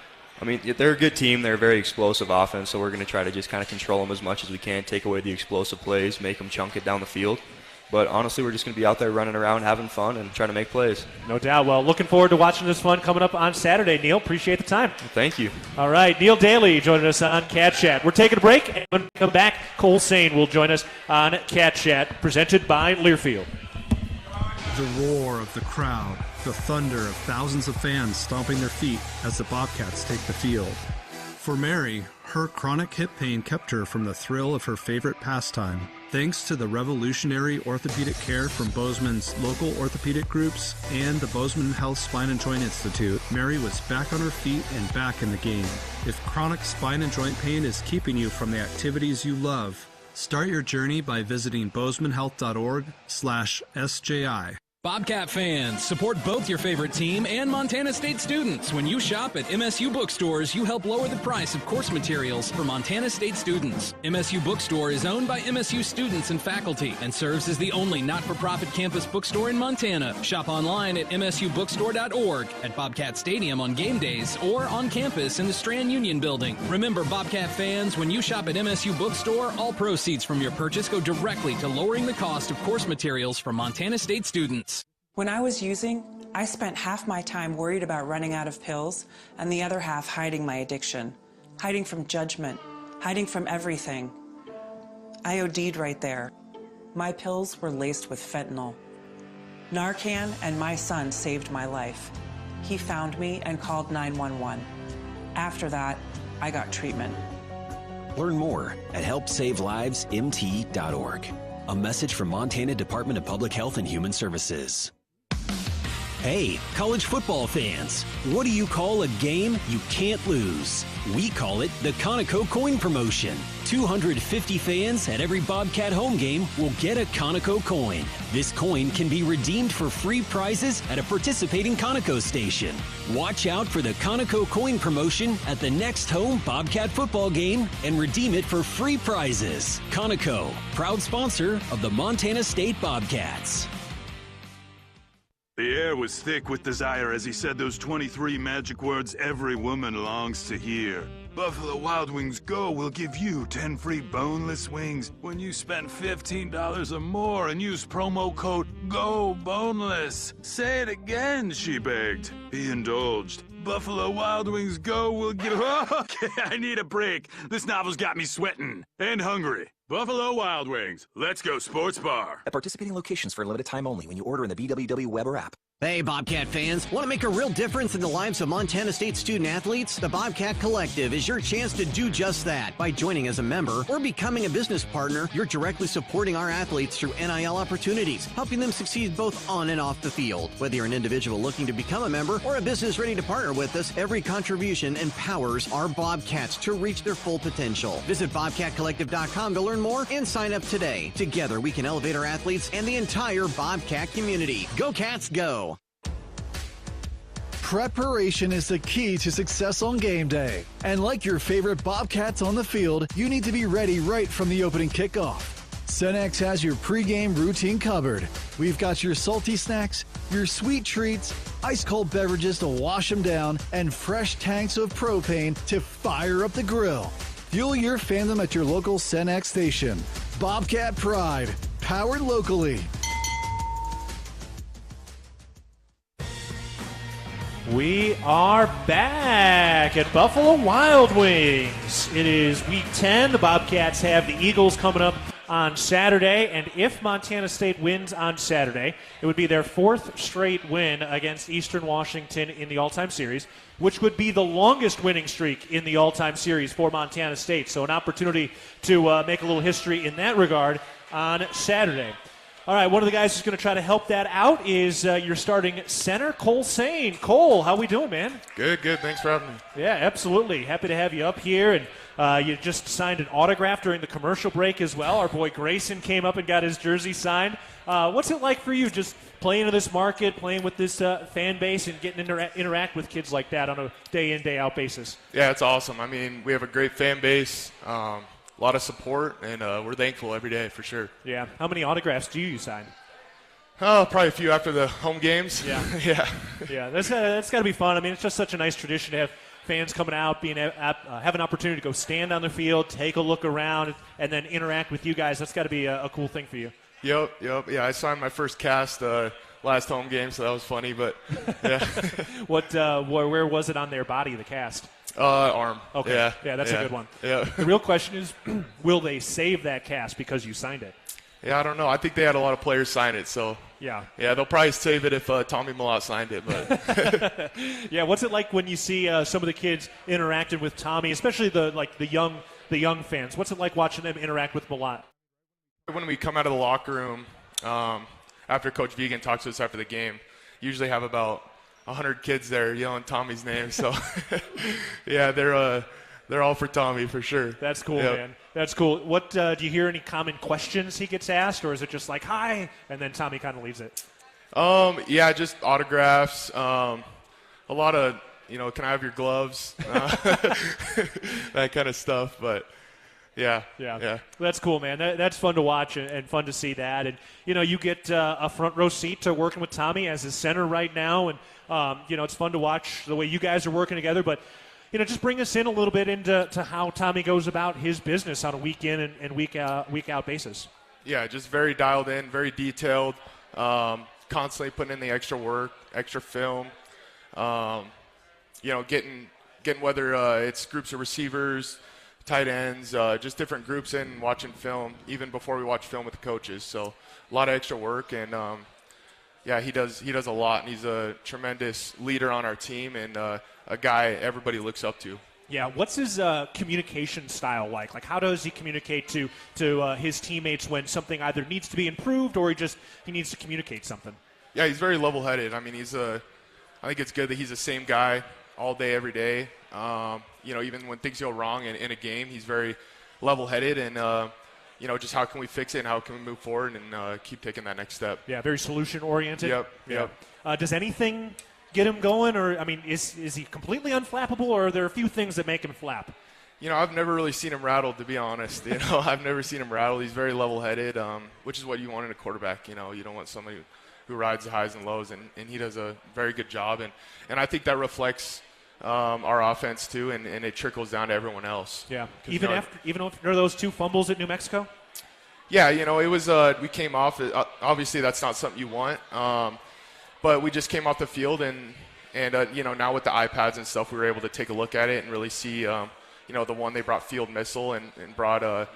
S16: I mean, they're a good team. They're a very explosive offense, so we're going to try to just kind of control them as much as we can, take away the explosive plays, make them chunk it down the field. But honestly, we're just going to be out there running around, having fun, and trying to make plays.
S3: No doubt. Well, looking forward to watching this fun coming up on Saturday. Neil, appreciate the time.
S16: Thank you.
S3: All right, Neil Daly joining us on Cat Chat. We're taking a break, and when we come back, Cole Sain will join us on Cat Chat, presented by Learfield.
S17: The roar of the crowd, the thunder of thousands of fans stomping their feet as the Bobcats take the field. For Mary, her chronic hip pain kept her from the thrill of her favorite pastime. Thanks to the revolutionary orthopedic care from Bozeman's local orthopedic groups and the Bozeman Health Spine and Joint Institute, Mary was back on her feet and back in the game. If chronic spine and joint pain is keeping you from the activities you love, start your journey by visiting bozemanhealth.org/SJI.
S8: Bobcat fans, support both your favorite team and Montana State students. When you shop at MSU bookstores, you help lower the price of course materials for Montana State students. MSU Bookstore is owned by MSU students and faculty and serves as the only not-for-profit campus bookstore in Montana. Shop online at msubookstore.org, at Bobcat Stadium on game days, or on campus in the Strand Union Building. Remember, Bobcat fans, when you shop at MSU Bookstore, all proceeds from your purchase go directly to lowering the cost of course materials for Montana State students.
S7: When I was using, I spent half my time worried about running out of pills and the other half hiding my addiction, hiding from judgment, hiding from everything. I OD'd right there. My pills were laced with fentanyl. Narcan and my son saved my life. He found me and called 911. After that, I got treatment.
S18: Learn more at helpsavelivesmt.org. A message from Montana Department of Public Health and Human Services. Hey, college football fans, what do you call a game you can't lose? We call it the Conoco Coin Promotion. 250 fans at every Bobcat home game will get a Conoco coin. This coin can be redeemed for free prizes at a participating Conoco station. Watch out for the Conoco Coin Promotion at the next home Bobcat football game and redeem it for free prizes. Conoco, proud sponsor of the Montana State Bobcats.
S5: The air was thick with desire as he said those 23 magic words every woman longs to hear. Buffalo Wild Wings Go will give you 10 free boneless wings when you spend $15 or more and use promo code GOBONELESS. Say it again, she begged. Be indulged. Buffalo Wild Wings Go will give... Okay, I need a break. This novel's got me sweating and hungry. Buffalo Wild Wings. Let's go sports bar.
S19: At participating locations for a limited time only when you order in the BWW web or app.
S9: Hey, Bobcat fans. Want to make a real difference in the lives of Montana State student-athletes? The Bobcat Collective is your chance to do just that. By joining as a member or becoming a business partner, you're directly supporting our athletes through NIL opportunities, helping them succeed both on and off the field. Whether you're an individual looking to become a member or a business ready to partner with us, every contribution empowers our Bobcats to reach their full potential. Visit BobcatCollective.com to learn more and sign up today. Together, we can elevate our athletes and the entire Bobcat community. Go Cats, go!
S10: Preparation is the key to success on game day. And like your favorite Bobcats on the field, you need to be ready right from the opening kickoff. Cenex has your pregame routine covered. We've got your salty snacks, your sweet treats, ice-cold beverages to wash them down, and fresh tanks of propane to fire up the grill. Fuel your fandom at your local Cenex station. Bobcat Pride, powered locally.
S3: We are back at Buffalo Wild Wings. It is Week 10. The Bobcats have the Eagles coming up on Saturday, and if Montana State wins on Saturday, it would be their fourth straight win against Eastern Washington in the all-time series, which would be the longest winning streak in the all-time series for Montana State. So an opportunity to make a little history in that regard on Saturday. All right, one of the guys who's going to try to help that out is your starting center, Cole Sain. Cole, how we doing, man?
S20: Good. Thanks for having me.
S3: Yeah, absolutely. Happy to have you up here. And you just signed an autograph during the commercial break as well. Our boy Grayson came up and got his jersey signed. What's it like for you just playing in this market, playing with this fan base, and getting to interact with kids like that on a day-in, day-out basis?
S20: Yeah, it's awesome. I mean, we have a great fan base. A lot of support, and we're thankful every day for sure.
S3: Yeah. How many autographs do you sign?
S20: Probably a few after the home games.
S3: Yeah.
S20: Yeah.
S3: That's got to be fun. I mean, it's just such a nice tradition to have fans coming out, have an opportunity to go stand on the field, take a look around, and then interact with you guys. That's got to be a cool thing for you.
S20: Yep. Yeah, I signed my first cast last home game, so that was funny. But yeah.
S3: Where was it on their body, the cast?
S20: Arm.
S3: Okay. Yeah, that's a good one.
S20: Yeah.
S3: The real question is, will they save that cast because you signed it?
S20: Yeah, I don't know. I think they had a lot of players sign it, so
S3: yeah,
S20: they'll probably save it if Tommy Millot signed it. But
S3: yeah, what's it like when you see some of the kids interacting with Tommy, especially the young fans? What's it like watching them interact with Millot?
S20: When we come out of the locker room, after Coach Vigen talks to us after the game, usually have about 100 kids there yelling Tommy's name. So yeah, they're all for Tommy for sure.
S3: That's cool, man. That's cool. What do you hear any common questions he gets asked, or is it just like hi, and then Tommy kind of leaves it?
S20: Yeah, just autographs. A lot of can I have your gloves? That kind of stuff. But yeah.
S3: That's cool, man. That's fun to watch and fun to see that. And you get a front row seat to working with Tommy as his center right now, and it's fun to watch the way you guys are working together. But just bring us in a little bit into how Tommy goes about his business on a week in and week out basis.
S20: Yeah, just very dialed in, very detailed, constantly putting in the extra work, extra film. Getting whether it's groups of receivers, tight ends, just different groups in watching film, even before we watch film with the coaches. So a lot of extra work, and he does a lot, and he's a tremendous leader on our team and a guy everybody looks up to.
S3: Yeah, what's his communication style like? Like, how does he communicate to his teammates when something either needs to be improved or he needs to communicate something?
S20: Yeah, he's very level-headed. I mean, I think it's good that he's the same guy all day, every day. Even when things go wrong in a game, he's very level-headed and, just how can we fix it and how can we move forward and keep taking that next step.
S3: Yeah, very solution-oriented.
S20: Yep.
S3: Does anything get him going, or, I mean, is he completely unflappable, or are there a few things that make him flap?
S20: I've never really seen him rattled, to be honest. I've never seen him rattled. He's very level-headed, which is what you want in a quarterback. You don't want somebody who rides the highs and lows, and he does a very good job. And I think that reflects our offense, too, and it trickles down to everyone else.
S3: Yeah, even after those 2 fumbles at New Mexico?
S20: Yeah, it was we came off. Obviously, that's not something you want. But we just came off the field, and now with the iPads and stuff, we were able to take a look at it and really see, the one they brought field missile and brought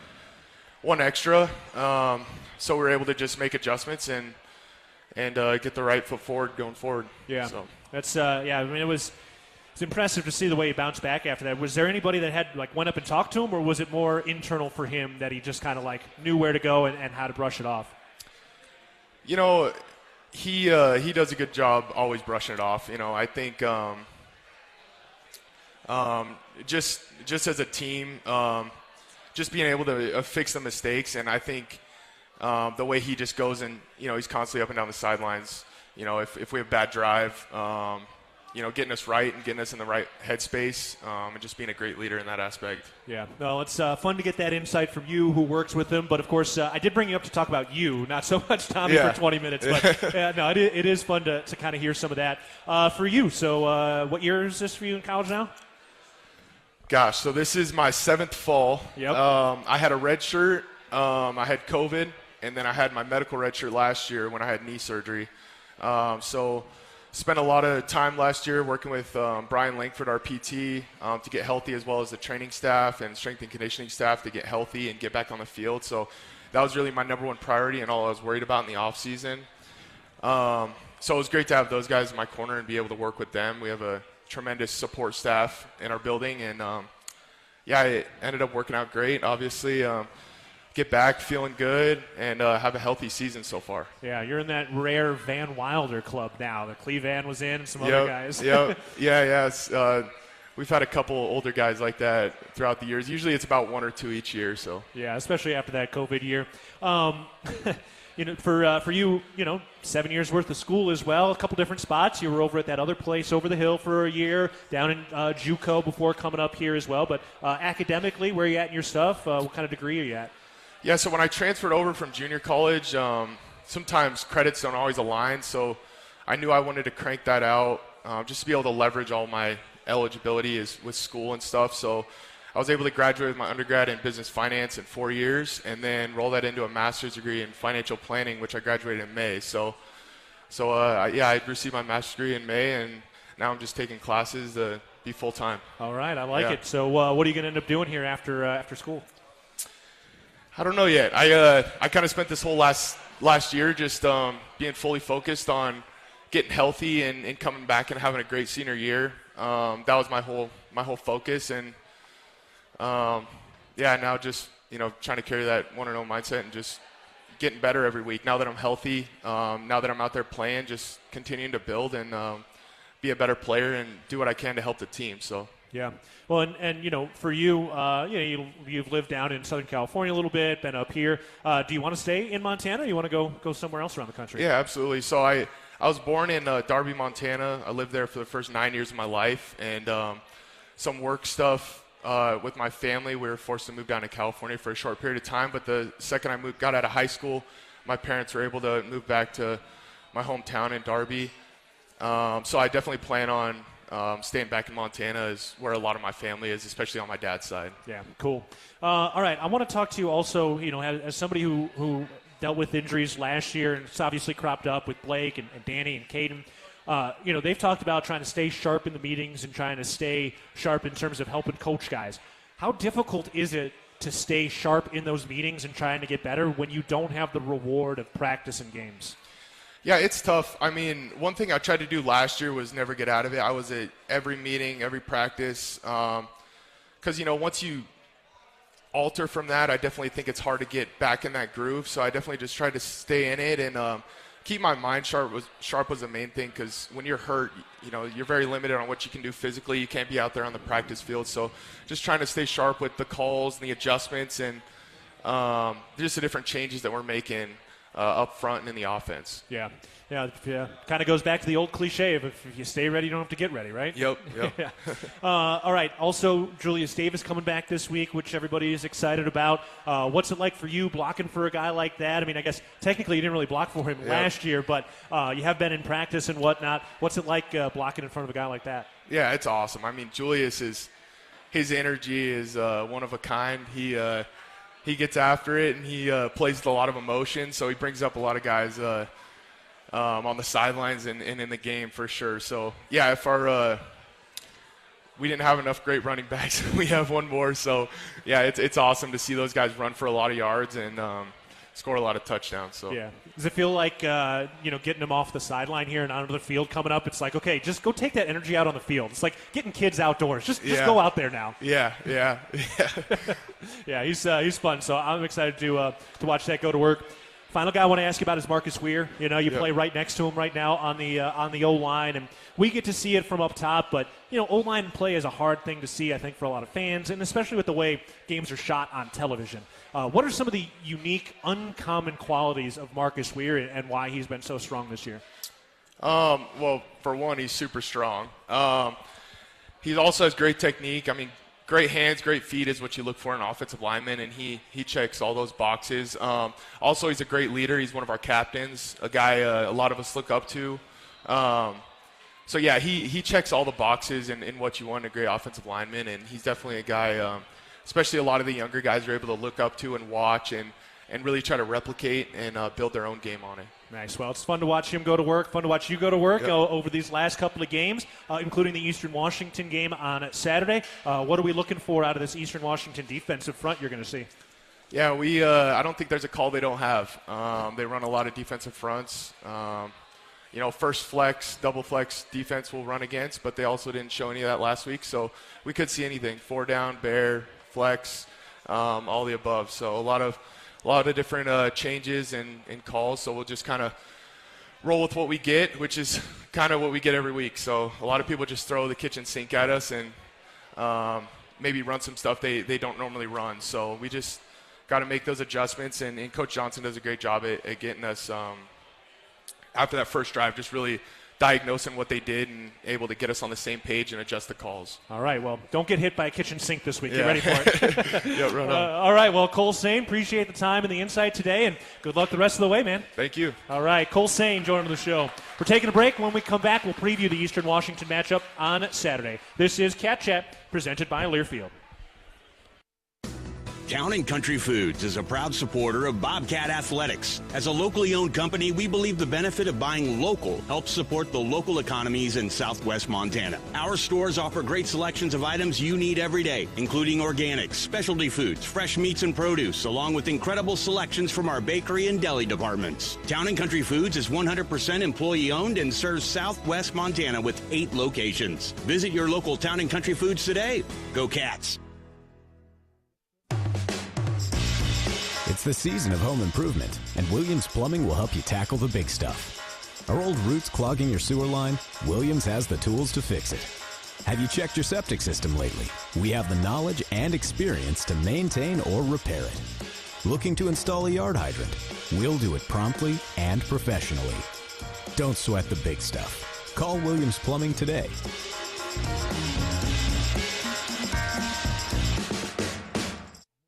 S20: one extra. So we were able to just make adjustments and get the right foot forward going forward.
S3: Yeah,
S20: so.
S3: That's I mean, it's impressive to see the way he bounced back after that. Was there anybody that went up and talked to him, or was it more internal for him that he just kind of knew where to go and how to brush it off?
S20: He does a good job always brushing it off. I think just as a team, just being able to fix the mistakes, and I think the way he just goes and he's constantly up and down the sidelines. If we have bad drive, getting us right and getting us in the right headspace, and just being a great leader in that aspect.
S3: Yeah, no, it's fun to get that insight from you who works with him. But, of course, I did bring you up to talk about you, not so much Tommy for 20 minutes. But, it is fun to kind of hear some of that for you. So what year is this for you in college now?
S20: Gosh, so this is my 7th fall.
S3: Yep.
S20: I had a red shirt. I had COVID, and then I had my medical red shirt last year when I had knee surgery. So spent a lot of time last year working with Brian Langford, our PT, to get healthy, as well as the training staff and strength and conditioning staff to get healthy and get back on the field. So that was really my number one priority and all I was worried about in the off season. So it was great to have those guys in my corner and be able to work with them. We have a tremendous support staff in our building, and it ended up working out great. Obviously, get back feeling good and have a healthy season so far.
S3: Yeah, you're in that rare Van Wilder club now. The Cleve Van was in and some other guys.
S20: Yeah. We've had a couple older guys like that throughout the years. Usually it's about 1 or 2 each year. So
S3: yeah, especially after that COVID year. For you, 7 years worth of school as well, a couple different spots. You were over at that other place over the hill for a year, down in JUCO before coming up here as well. But academically, where are you at in your stuff? What kind of degree are you at?
S20: Yeah, so when I transferred over from junior college, sometimes credits don't always align. So I knew I wanted to crank that out just to be able to leverage all my eligibility with school and stuff. So I was able to graduate with my undergrad in business finance in 4 years and then roll that into a master's degree in financial planning, which I graduated in May. So I received my master's degree in May, and now I'm just taking classes to be full-time.
S3: All right, I like it. So what are you going to end up doing here after school?
S20: I don't know yet. I kind of spent this whole last year just being fully focused on getting healthy and coming back and having a great senior year. That was my whole focus, and now just trying to carry that 1-0 mindset and just getting better every week. Now that I'm healthy, now that I'm out there playing, just continuing to build and be a better player and do what I can to help the team. So.
S3: Yeah. Well, and for you, you've lived down in Southern California a little bit, been up here. Do you want to stay in Montana, or you want to go somewhere else around the country?
S20: Yeah, absolutely. So I was born in Darby, Montana. I lived there for the first 9 years of my life, and some work stuff with my family. We were forced to move down to California for a short period of time, but the second I got out of high school, my parents were able to move back to my hometown in Darby. So I definitely plan on staying back in Montana is where a lot of my family is, especially on my dad's side.
S3: Yeah, cool. All right, I want to talk to you also, as somebody who dealt with injuries last year, and it's obviously cropped up with Blake and Danny and Keaton. They've talked about trying to stay sharp in the meetings and trying to stay sharp in terms of helping coach guys. How difficult is it to stay sharp in those meetings and trying to get better when you don't have the reward of practice and games?
S20: Yeah, it's tough. I mean, one thing I tried to do last year was never get out of it. I was at every meeting, every practice, because, once you alter from that, I definitely think it's hard to get back in that groove. So I definitely just tried to stay in it and keep my mind sharp was the main thing, because when you're hurt, you're very limited on what you can do physically. You can't be out there on the practice field. So just trying to stay sharp with the calls and the adjustments and just the different changes that we're making up front and in the offense.
S3: Yeah. Kind of goes back to the old cliche of if you stay ready, you don't have to get ready, right?
S20: Yep.
S3: Yeah. All right. Also, Julius Davis coming back this week, which everybody is excited about. What's it like for you blocking for a guy like that? I mean, I guess technically you didn't really block for him last year, but you have been in practice and whatnot. What's it like blocking in front of a guy like that?
S20: Yeah, it's awesome. I mean, his energy is one of a kind. He gets after it, and he plays with a lot of emotion, so he brings up a lot of guys on the sidelines and in the game for sure. So, yeah, if we didn't have enough great running backs, we have one more. So, yeah, it's awesome to see those guys run for a lot of yards and score a lot of touchdowns. So
S3: yeah, does it feel like getting them off the sideline here and onto the field coming up? It's like, okay, just go take that energy out on the field. It's like getting kids outdoors. Just go out there now.
S20: Yeah.
S3: Yeah, he's fun. So I'm excited to watch that go to work. Final guy I want to ask you about is Marcus Weir. You play right next to him right now on the O-line, and we get to see it from up top. But O-line play is a hard thing to see, I think, for a lot of fans, and especially with the way games are shot on television. What are some of the unique, uncommon qualities of Marcus Weir and why he's been so strong this year?
S20: Well, for one, he's super strong. He also has great technique. I mean, great hands, great feet is what you look for in an offensive lineman, and he checks all those boxes. Also, he's a great leader. He's one of our captains, a guy a lot of us look up to. So, yeah, he checks all the boxes in what you want in a great offensive lineman, and he's definitely a guy, especially a lot of the younger guys are able to look up to and watch and really try to replicate and build their own game on it.
S3: Nice. Well, it's fun to watch him go to work, fun to watch you go to work over these last couple of games, including the Eastern Washington game on Saturday. What are we looking for out of this Eastern Washington defensive front you're going to see?
S20: Yeah, I don't think there's a call they don't have. They run a lot of defensive fronts. First flex, double flex defense will run against, but they also didn't show any of that last week. So we could see anything, 4 down, bear, flex, all the above. So a lot of different changes and calls, so we'll just kind of roll with what we get, which is kind of what we get every week. So a lot of people just throw the kitchen sink at us and maybe run some stuff they don't normally run. So we just got to make those adjustments, and Coach Johnson does a great job at getting us, after that first drive, just really diagnosing what they did and able to get us on the same page and adjust the calls.
S3: All right, well, don't get hit by a kitchen sink this week. Get ready for it.
S20: Yeah, right on.
S3: All right, well, Cole Sain, appreciate the time and the insight today, and good luck the rest of the way, man.
S20: Thank you.
S3: All right, Cole Sain joining the show. We're taking a break. When we come back, we'll preview the Eastern Washington matchup on Saturday. This is Cat Chat, presented by Learfield.
S11: Town & Country Foods is a proud supporter of Bobcat Athletics. As a locally owned company, we believe the benefit of buying local helps support the local economies in southwest Montana. Our stores offer great selections of items you need every day, including organics, specialty foods, fresh meats and produce, along with incredible selections from our bakery and deli departments. Town & Country Foods is 100% employee-owned and serves southwest Montana with 8 locations. Visit your local Town & Country Foods today. Go Cats!
S21: It's the season of home improvement, and Williams Plumbing will help you tackle the big stuff. Are old roots clogging your sewer line? Williams has the tools to fix it. Have you checked your septic system lately? We have the knowledge and experience to maintain or repair it. Looking to install a yard hydrant? We'll do it promptly and professionally. Don't sweat the big stuff. Call Williams Plumbing today.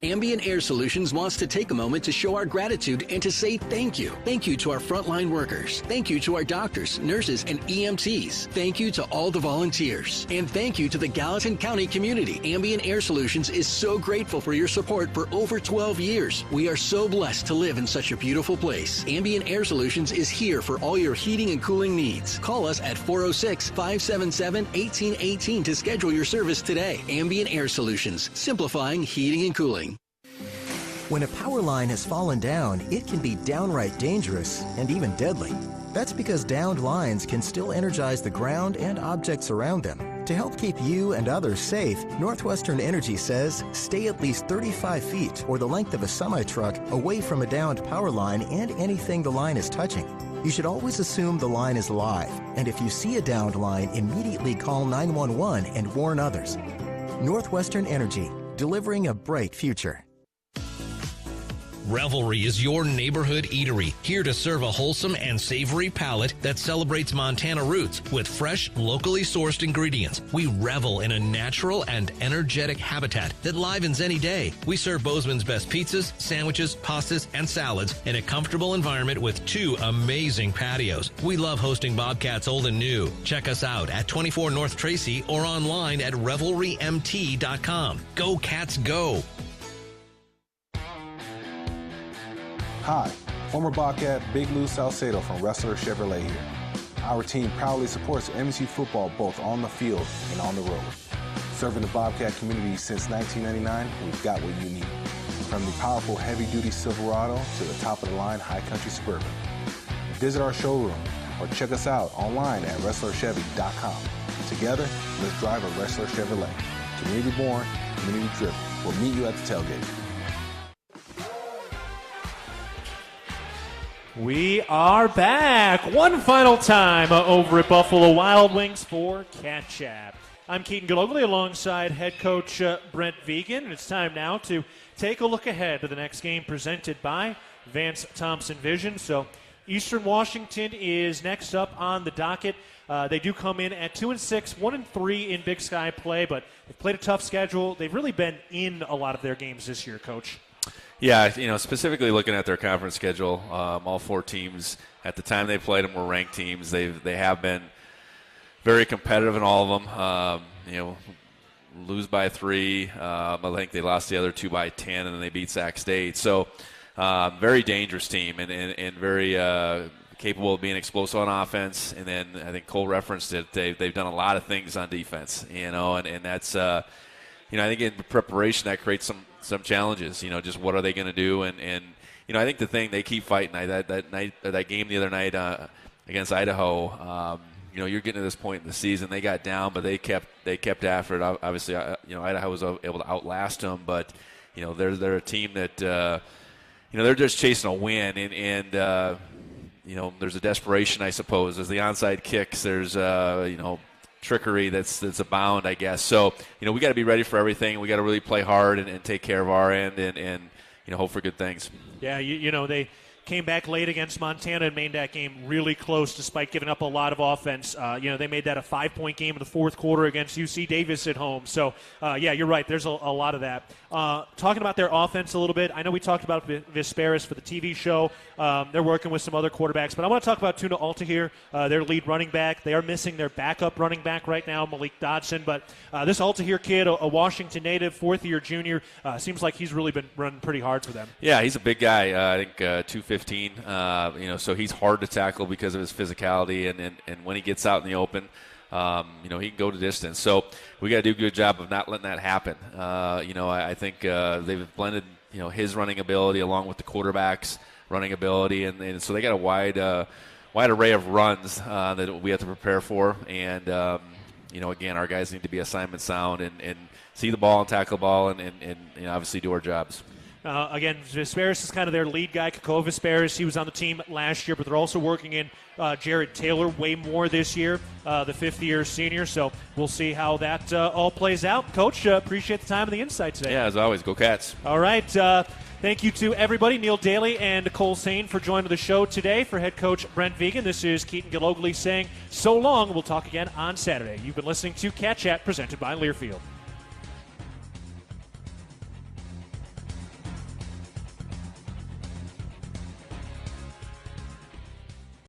S18: Ambient Air Solutions wants to take a moment to show our gratitude and to say thank you. Thank you to our frontline workers. Thank you to our doctors, nurses, and EMTs. Thank you to all the volunteers. And thank you to the Gallatin County community. Ambient Air Solutions is so grateful for your support for over 12 years. We are so blessed to live in such a beautiful place. Ambient Air Solutions is here for all your heating and cooling needs. Call us at 406-577-1818 to schedule your service today. Ambient Air Solutions, simplifying heating and cooling.
S14: When a power line has fallen down, it can be downright dangerous and even deadly. That's because downed lines can still energize the ground and objects around them, To help keep you and others safe, Northwestern Energy says stay at least 35 feet or the length of a semi-truck away from a downed power line and anything the line is touching. You should always assume the line is live, and if you see a downed line, immediately call 911 and warn others. Northwestern Energy, delivering a bright future.
S12: Revelry is your neighborhood eatery, here to serve a wholesome and savory palate that celebrates Montana roots with fresh, locally sourced ingredients. We revel in a natural and energetic habitat that livens any day. We serve Bozeman's best pizzas, sandwiches, pastas, and salads in a comfortable environment with 2 amazing patios. We love hosting Bobcats old and new. Check us out at 24 North Tracy or online at revelrymt.com. Go Cats, go!
S13: Hi, former Bobcat Big Lou Salcedo from Wrestler Chevrolet here. Our team proudly supports MSU football both on the field and on the road. Serving the Bobcat community since 1999, we've got what you need. From the powerful heavy-duty Silverado to the top-of-the-line High Country Suburban. Visit our showroom or check us out online at WrestlerChevy.com. Together, let's drive a Wrestler Chevrolet. Community born, community driven. We'll meet you at the tailgate.
S3: We are back one final time over at Buffalo Wild Wings for Cat Chat. I'm Keaton Gillogly alongside head coach Brent Vigen, and it's time now to take a look ahead to the next game presented by Vance Thompson Vision. So Eastern Washington is next up on the docket. They do come in at 2-6, 1-3 in Big Sky play, but they've played a tough schedule. They've really been in a lot of their games this year, Coach.
S4: Yeah, specifically looking at their conference schedule, all 4 teams at the time they played them were ranked teams. They have been very competitive in all of them. Lose by 3. I think they lost the other 2 by 10, and then they beat Sac State. So, very dangerous team and very capable of being explosive on offense. And then I think Cole referenced it. They've done a lot of things on defense. And that's I think in preparation that creates some challenges. Just what are they going to do? And I think the thing they keep fighting. That game the other night against Idaho. You're getting to this point in the season. They got down, but they kept after it. Obviously, Idaho was able to outlast them, but they're a team that they're just chasing a win, and there's a desperation, I suppose. There's the onside kicks. There's trickery that's abound, I guess. So we got to be ready for everything. We got to really play hard and take care of our end and hope for good things.
S3: Yeah, they came back late against Montana and made that game really close despite giving up a lot of offense. They made that a 5-point game in the fourth quarter against UC Davis at home. So, you're right. There's a lot of that. Talking about their offense a little bit, I know we talked about Vesperis for the TV show. They're working with some other quarterbacks. But I want to talk about Tuna Alta here, their lead running back. They are missing their backup running back right now, Malik Dodson. But this Alta here kid, a Washington native, fourth-year junior, seems like he's really been running pretty hard for them. Yeah,
S4: he's a big guy. I think 215. So he's hard to tackle because of his physicality, and when he gets out in the open, he can go to distance. So we got to do a good job of not letting that happen. I think they've blended, his running ability along with the quarterback's running ability, and so they got a wide array of runs that we have to prepare for. And again, our guys need to be assignment sound and see the ball and tackle the ball and obviously do our jobs.
S3: Again, Vesperis is kind of their lead guy, Kako Vesperis. He was on the team last year, but they're also working in Jared Taylor way more this year, the fifth-year senior. So we'll see how that all plays out. Coach, appreciate the time and the insight today.
S4: Yeah, as always, go Cats.
S3: All right. Thank you to everybody, Neil Daly and Cole Sain, for joining the show today. For head coach Brent Vigen, this is Keaton Gillogly saying so long. We'll talk again on Saturday. You've been listening to Cat Chat presented by Learfield.